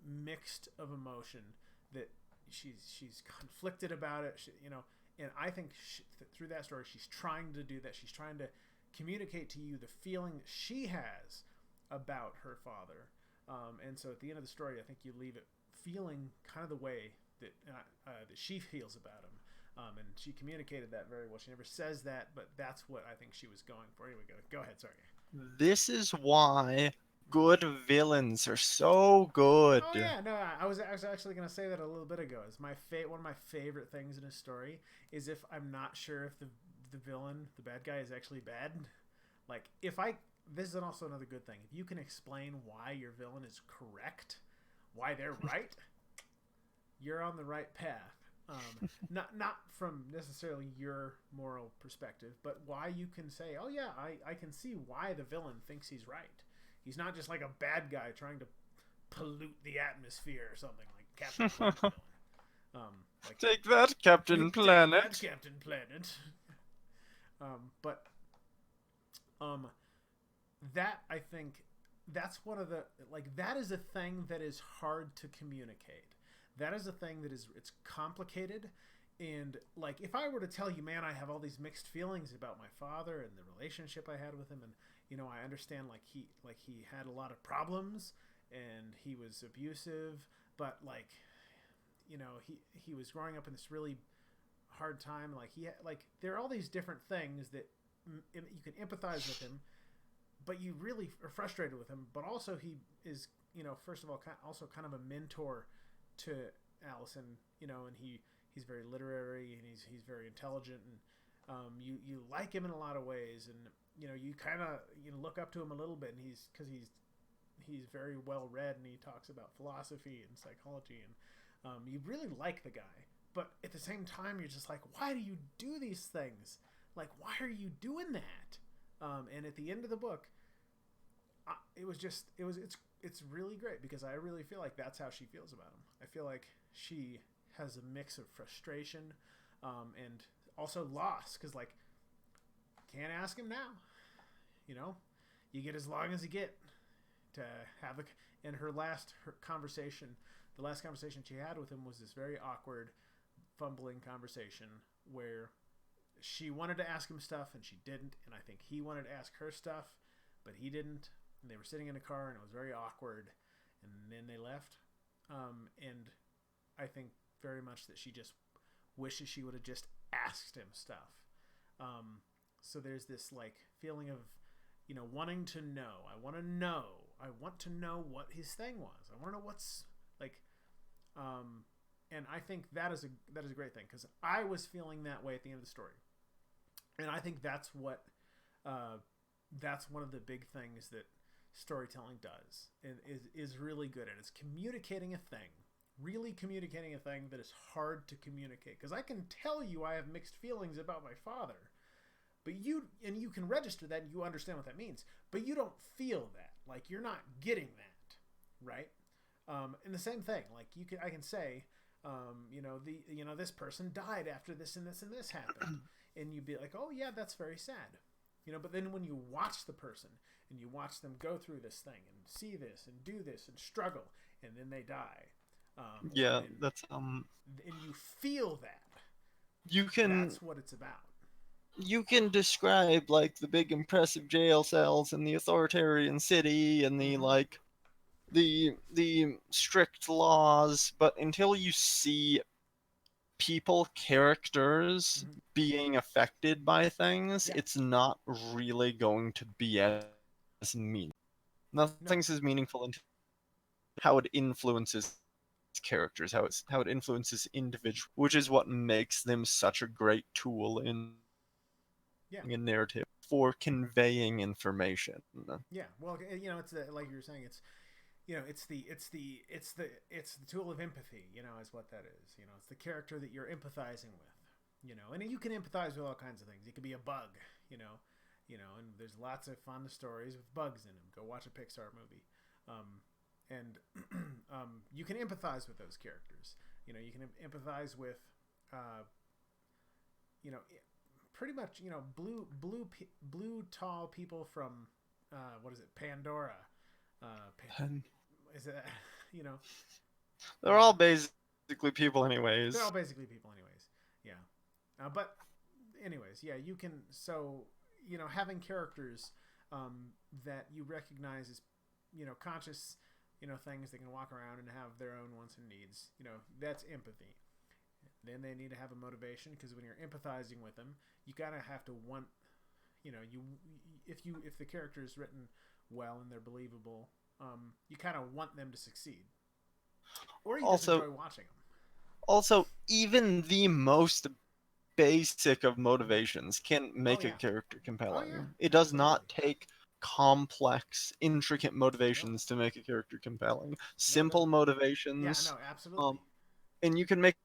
Speaker 1: mixed of emotion that she's conflicted about it. And I think through that story, she's trying to do that. She's trying to communicate to you the feeling that she has about her father. And so at the end of the story, I think you leave it feeling kind of the way that she feels about him. And she communicated that very well. She never says that, but that's what I think she was going for. Anyway, go ahead. Sorry.
Speaker 2: This is why good villains are so good.
Speaker 1: Oh yeah, no, I was actually going to say that a little bit ago. It's one of my favorite things in a story is if I'm not sure if the villain, the bad guy, is actually bad. This is also another good thing. If you can explain why your villain is correct, why they're right, you're on the right path. Not from necessarily your moral perspective, but why you can say, oh yeah, I can see why the villain thinks he's right. He's not just like a bad guy trying to pollute the atmosphere or something like Captain Planet.
Speaker 2: Take that, Captain Planet.
Speaker 1: Take that, Captain Planet. That I think that's one of the that is a thing that is hard to communicate. That is a thing that it's complicated. And if I were to tell you, man, I have all these mixed feelings about my father and the relationship I had with him, and I understand he had a lot of problems and he was abusive, but he was growing up in this really hard time. There are all these different things that you can empathize with him, but you really are frustrated with him. But also he is, first of all, also kind of a mentor to Allison, and he's very literary and he's very intelligent, and you like him in a lot of ways, and you kind of look up to him a little bit, and he's very well read, and he talks about philosophy and psychology, and you really like the guy, but at the same time you're just like, why do you do these things? Why are you doing that? And at the end of the book, it's really great because I really feel like that's how she feels about him. I feel like she has a mix of frustration and also loss, because can't ask him now. You know, you get as long as you get to have a. And her conversation, the last conversation she had with him was this very awkward, fumbling conversation where she wanted to ask him stuff and she didn't, and I think he wanted to ask her stuff, but he didn't. And they were sitting in a car and it was very awkward, and then they left. And I think very much that she just wishes she would have just asked him stuff. So there's this like feeling of, wanting to know. I want to know. I want to know what his thing was. I want to know what's like. And I think that is a great thing, because I was feeling that way at the end of the story, and I think that's what that's one of the big things that storytelling does, and is really good at. It's communicating a thing, really communicating a thing that is hard to communicate. Because I can tell you I have mixed feelings about my father, but you can register that and you understand what that means, but you don't feel that. Like, you're not getting that, right? And the same thing, like I can say, this person died after this and this and this happened, and you'd be like, oh yeah, that's very sad, But then when you watch the person and you watch them go through this thing and see this and do this and struggle, and then they die,
Speaker 2: that's
Speaker 1: and you feel that.
Speaker 2: That's
Speaker 1: what it's about.
Speaker 2: You can describe like the big impressive jail cells and the authoritarian city and the like the strict laws, but until you see people, characters being affected by things, it's not really going to be as meaningful. Nothing's as meaningful until how it influences characters, how it influences individuals, which is what makes them such a great tool in a narrative for conveying information.
Speaker 1: Yeah, well, it's like you were saying, it's the tool of empathy, is what that is. It's the character that you're empathizing with, and you can empathize with all kinds of things. It could be a bug, and there's lots of fun stories with bugs in them. Go watch a Pixar movie. And you can empathize with those characters. You can empathize with, pretty much, blue tall people from, what is it, Pandora. Is it,
Speaker 2: They're all basically people anyways.
Speaker 1: They're all basically people anyways. Yeah. But anyways, yeah, you can, so, having characters that you recognize as, conscious, things that can walk around and have their own wants and needs, that's empathy. Then they need to have a motivation, because when you're empathizing with them, you gotta have to want, if the character is written well and they're believable, you kind of want them to succeed, or you just enjoy watching them.
Speaker 2: Also, even the most basic of motivations can make a character compelling. It does not take complex, intricate motivations to make a character compelling. Simple motivations.
Speaker 1: Yeah, no, absolutely.
Speaker 2: And you can make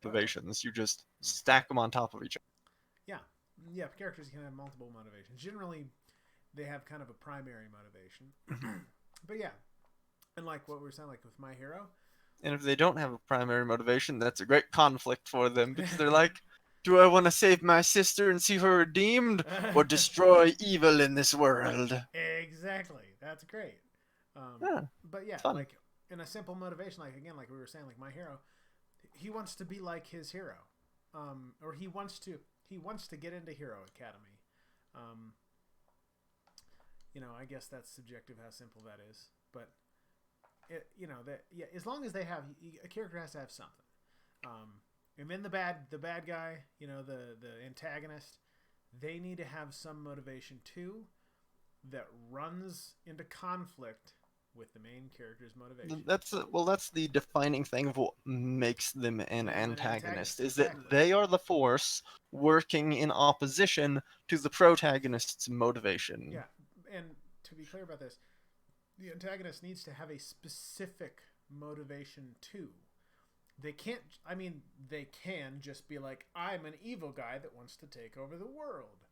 Speaker 2: motivations. You just stack them on top of each other.
Speaker 1: Yeah, characters can have multiple motivations. Generally, they have kind of a primary motivation. But yeah, and like what we were saying, like with My Hero.
Speaker 2: And if they don't have a primary motivation, that's a great conflict for them, because they're like, do I want to save my sister and see her redeemed, or destroy evil in this world?
Speaker 1: Exactly. That's great. But yeah, like in a simple motivation, like again, like we were saying, like My Hero, he wants to be like his hero, or he wants to get into Hero Academy. I guess that's subjective how simple that is, but as long as they have, a character has to have something. And then the bad guy, the antagonist, they need to have some motivation too that runs into conflict with the main character's motivation.
Speaker 2: That's the defining thing of what makes them an antagonist, is that they are the force working in opposition to the protagonist's motivation.
Speaker 1: Yeah, and to be clear about this, the antagonist needs to have a specific motivation too. They can't, they can just be like, I'm an evil guy that wants to take over the world.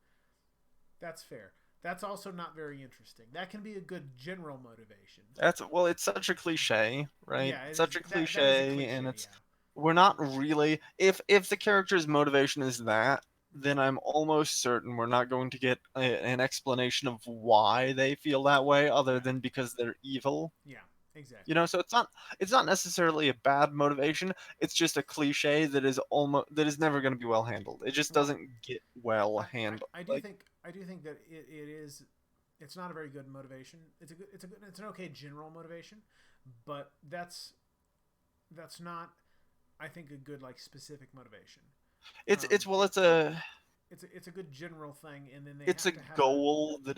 Speaker 1: That's fair. That's also not very interesting. That can be a good general motivation.
Speaker 2: It's such a cliche, right?
Speaker 1: Yeah,
Speaker 2: such a cliche, and it's
Speaker 1: yeah.
Speaker 2: We're not really, if the character's motivation is that, then I'm almost certain we're not going to get an explanation of why they feel that way, other
Speaker 1: Yeah.
Speaker 2: than because they're evil.
Speaker 1: Yeah.
Speaker 2: You
Speaker 1: Exactly.
Speaker 2: know, so it's not necessarily a bad motivation. It's just a cliche that is never going to be well handled. It just
Speaker 1: Well,
Speaker 2: doesn't get well handled.
Speaker 1: I do
Speaker 2: Like
Speaker 1: think that it is. It's not a very good motivation. It's an okay general motivation, but that's not, I think, a good like specific motivation.
Speaker 2: it's well,
Speaker 1: It it's a good general thing, and then they
Speaker 2: it's a
Speaker 1: have to have a
Speaker 2: goal that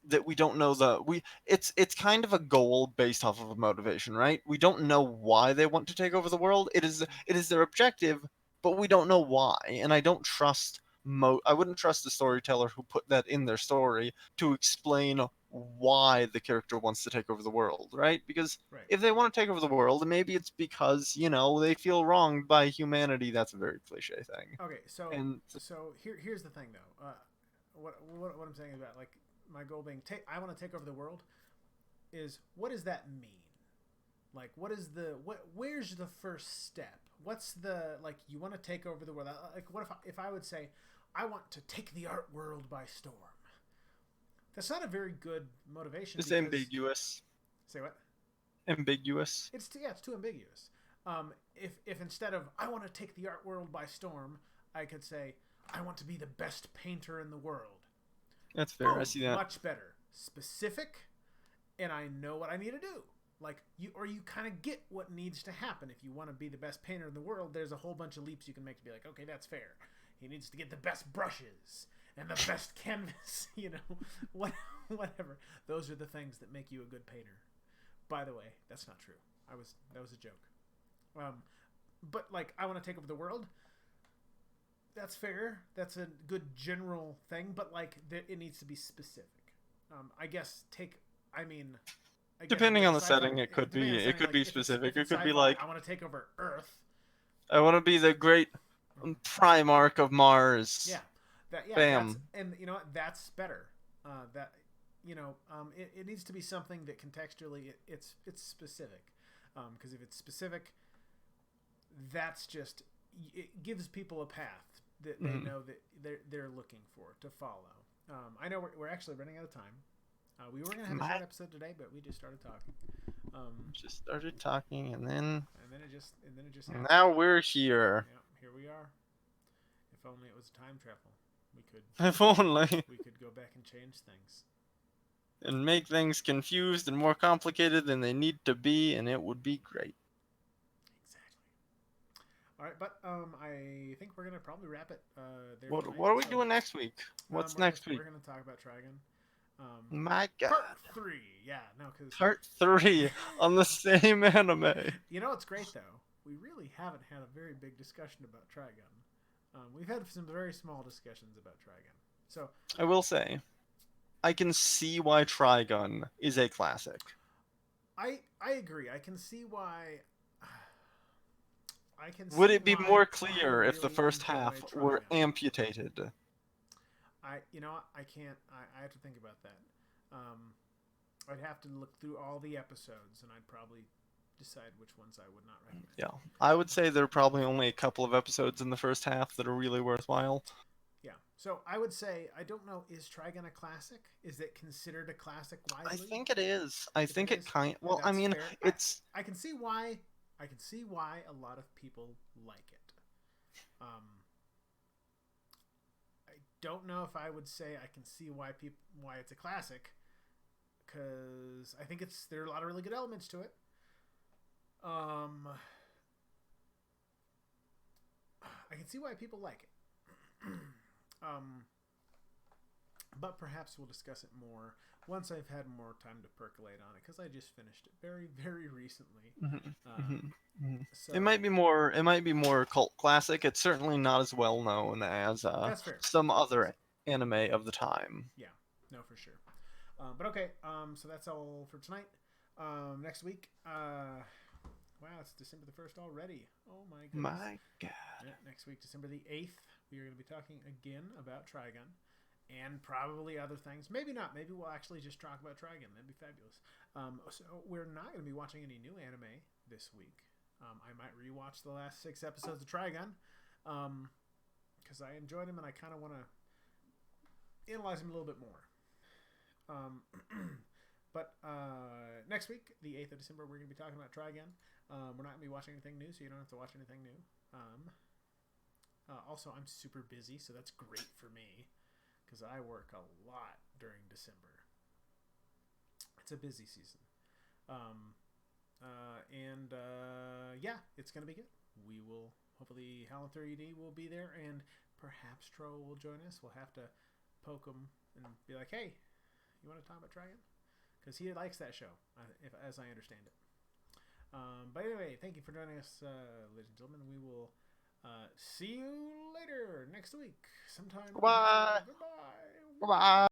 Speaker 2: that we don't know the we it's kind of a goal based off of a motivation, right? We don't know why they want to take over the world. It is their objective, but we don't know why. And I wouldn't trust the storyteller who put that in their story to explain why the character wants to take over the world, right? Because
Speaker 1: right.
Speaker 2: if they want to take over the world, maybe it's because, they feel wronged by humanity. That's a very cliche thing.
Speaker 1: Okay,
Speaker 2: And
Speaker 1: here's the thing though. What I'm saying about like my goal being I want to take over the world is, what does that mean? Like, what is the what? Where's the first step? What's the, like, you want to take over the world? Like, what if I would say I want to take the art world by storm? That's not a very good motivation
Speaker 2: it's
Speaker 1: because,
Speaker 2: ambiguous.
Speaker 1: say what?
Speaker 2: Ambiguous.
Speaker 1: It's too ambiguous. If instead of I want to take the art world by storm, I could say I want to be the best painter in the world.
Speaker 2: That's fair. I
Speaker 1: Boom,
Speaker 2: see that.
Speaker 1: much better. Specific, and I know what I need to do. Like, you kind of get what needs to happen. If you want to be the best painter in the world, there's a whole bunch of leaps you can make to be like, okay, that's fair. He needs to get the best brushes and the best canvas. Whatever. Those are the things that make you a good painter. By the way, that's not true. That was a joke. But like, I want to take over the world. That's fair. That's a good general thing. But like, it needs to be specific. I guess take. I mean, I guess
Speaker 2: Depending on the
Speaker 1: sci-fi.
Speaker 2: setting, it could
Speaker 1: Depending on
Speaker 2: be
Speaker 1: the
Speaker 2: it
Speaker 1: setting,
Speaker 2: could
Speaker 1: like
Speaker 2: be
Speaker 1: if
Speaker 2: specific. It
Speaker 1: it's
Speaker 2: could be
Speaker 1: sci-fi,
Speaker 2: like,
Speaker 1: I want to take over Earth.
Speaker 2: I want to be the great Primarch of Mars.
Speaker 1: Yeah, that's,
Speaker 2: Bam.
Speaker 1: and you know what, that's better. That it needs to be something that contextually it's specific. Because if it's specific, that's just, it gives people a path that they know that they're looking for to follow. I know we're actually running out of time. We were gonna have a short episode today, but we just started talking.
Speaker 2: Just started talking,
Speaker 1: And then it just happened.
Speaker 2: now we're here.
Speaker 1: Yeah, here we are. If only it was time travel, we could
Speaker 2: If only.
Speaker 1: we could go back and change things.
Speaker 2: And make things confused and more complicated than they need to be, and it would be great.
Speaker 1: Exactly. All right, but I think we're gonna probably wrap it there
Speaker 2: What
Speaker 1: tonight.
Speaker 2: what are we
Speaker 1: So,
Speaker 2: doing next week? What's next week?
Speaker 1: we're gonna talk about Trigun.
Speaker 2: My God.
Speaker 1: Part 3. Yeah, no, because
Speaker 2: Part 3 on the same anime.
Speaker 1: you know what's great though? We really haven't had a very big discussion about Trigun. We've had some very small discussions about Trigun. So
Speaker 2: I will say, I can see why Trigun is a classic.
Speaker 1: I agree. I can see why. I can
Speaker 2: Would
Speaker 1: see
Speaker 2: it be
Speaker 1: why
Speaker 2: more
Speaker 1: people
Speaker 2: clear if the
Speaker 1: really
Speaker 2: first
Speaker 1: enjoy
Speaker 2: half were
Speaker 1: Trigun.
Speaker 2: amputated?
Speaker 1: I can't. I have to think about that. I'd have to look through all the episodes, and I'd probably decide which ones I would not recommend.
Speaker 2: Yeah. I would say there are probably only a couple of episodes in the first half that are really worthwhile.
Speaker 1: Yeah. So I would say, I don't know, is Trigun a classic? Is it considered a classic widely?
Speaker 2: I think it is. I
Speaker 1: If
Speaker 2: think
Speaker 1: it
Speaker 2: it
Speaker 1: is,
Speaker 2: kind. Well, I
Speaker 1: that's
Speaker 2: mean,
Speaker 1: fair.
Speaker 2: it's.
Speaker 1: I can see why. I can see why a lot of people like it. I don't know if I would say I can see why it's a classic, because I think there are a lot of really good elements to it. I can see why people like it. But perhaps we'll discuss it more once I've had more time to percolate on it, because I just finished it very, very recently. So
Speaker 2: It might be more. It might be more cult classic. It's certainly not as well known as
Speaker 1: that's fair.
Speaker 2: some other anime of the time.
Speaker 1: Yeah, no, for sure. But okay, so that's all for tonight. Next week, wow, it's December the 1st already. Oh my goodness.
Speaker 2: My God.
Speaker 1: Yeah, next week, December the 8th, we are going to be talking again about Trigun. And probably other things. Maybe not. Maybe we'll actually just talk about Trigun. That'd be fabulous. So we're not going to be watching any new anime this week. I might rewatch the last 6 episodes of Trigun. because I enjoyed him and I kind of want to analyze him a little bit more. But next week, the 8th of December, we're going to be talking about Trigun. We're not going to be watching anything new, so you don't have to watch anything new. Also, I'm super busy, so that's great for me because I work a lot during December. It's a busy season. Yeah, it's going to be good. We will, hopefully, Howlin' 3D will be there, and perhaps Tro will join us. We'll have to poke him and be like, hey, you want to talk about Trigun? Because he likes that show, as I understand it. But anyway, thank you for joining us, ladies and gentlemen. We will see you later next week sometime.
Speaker 2: Bye.
Speaker 1: Goodbye.
Speaker 2: Bye.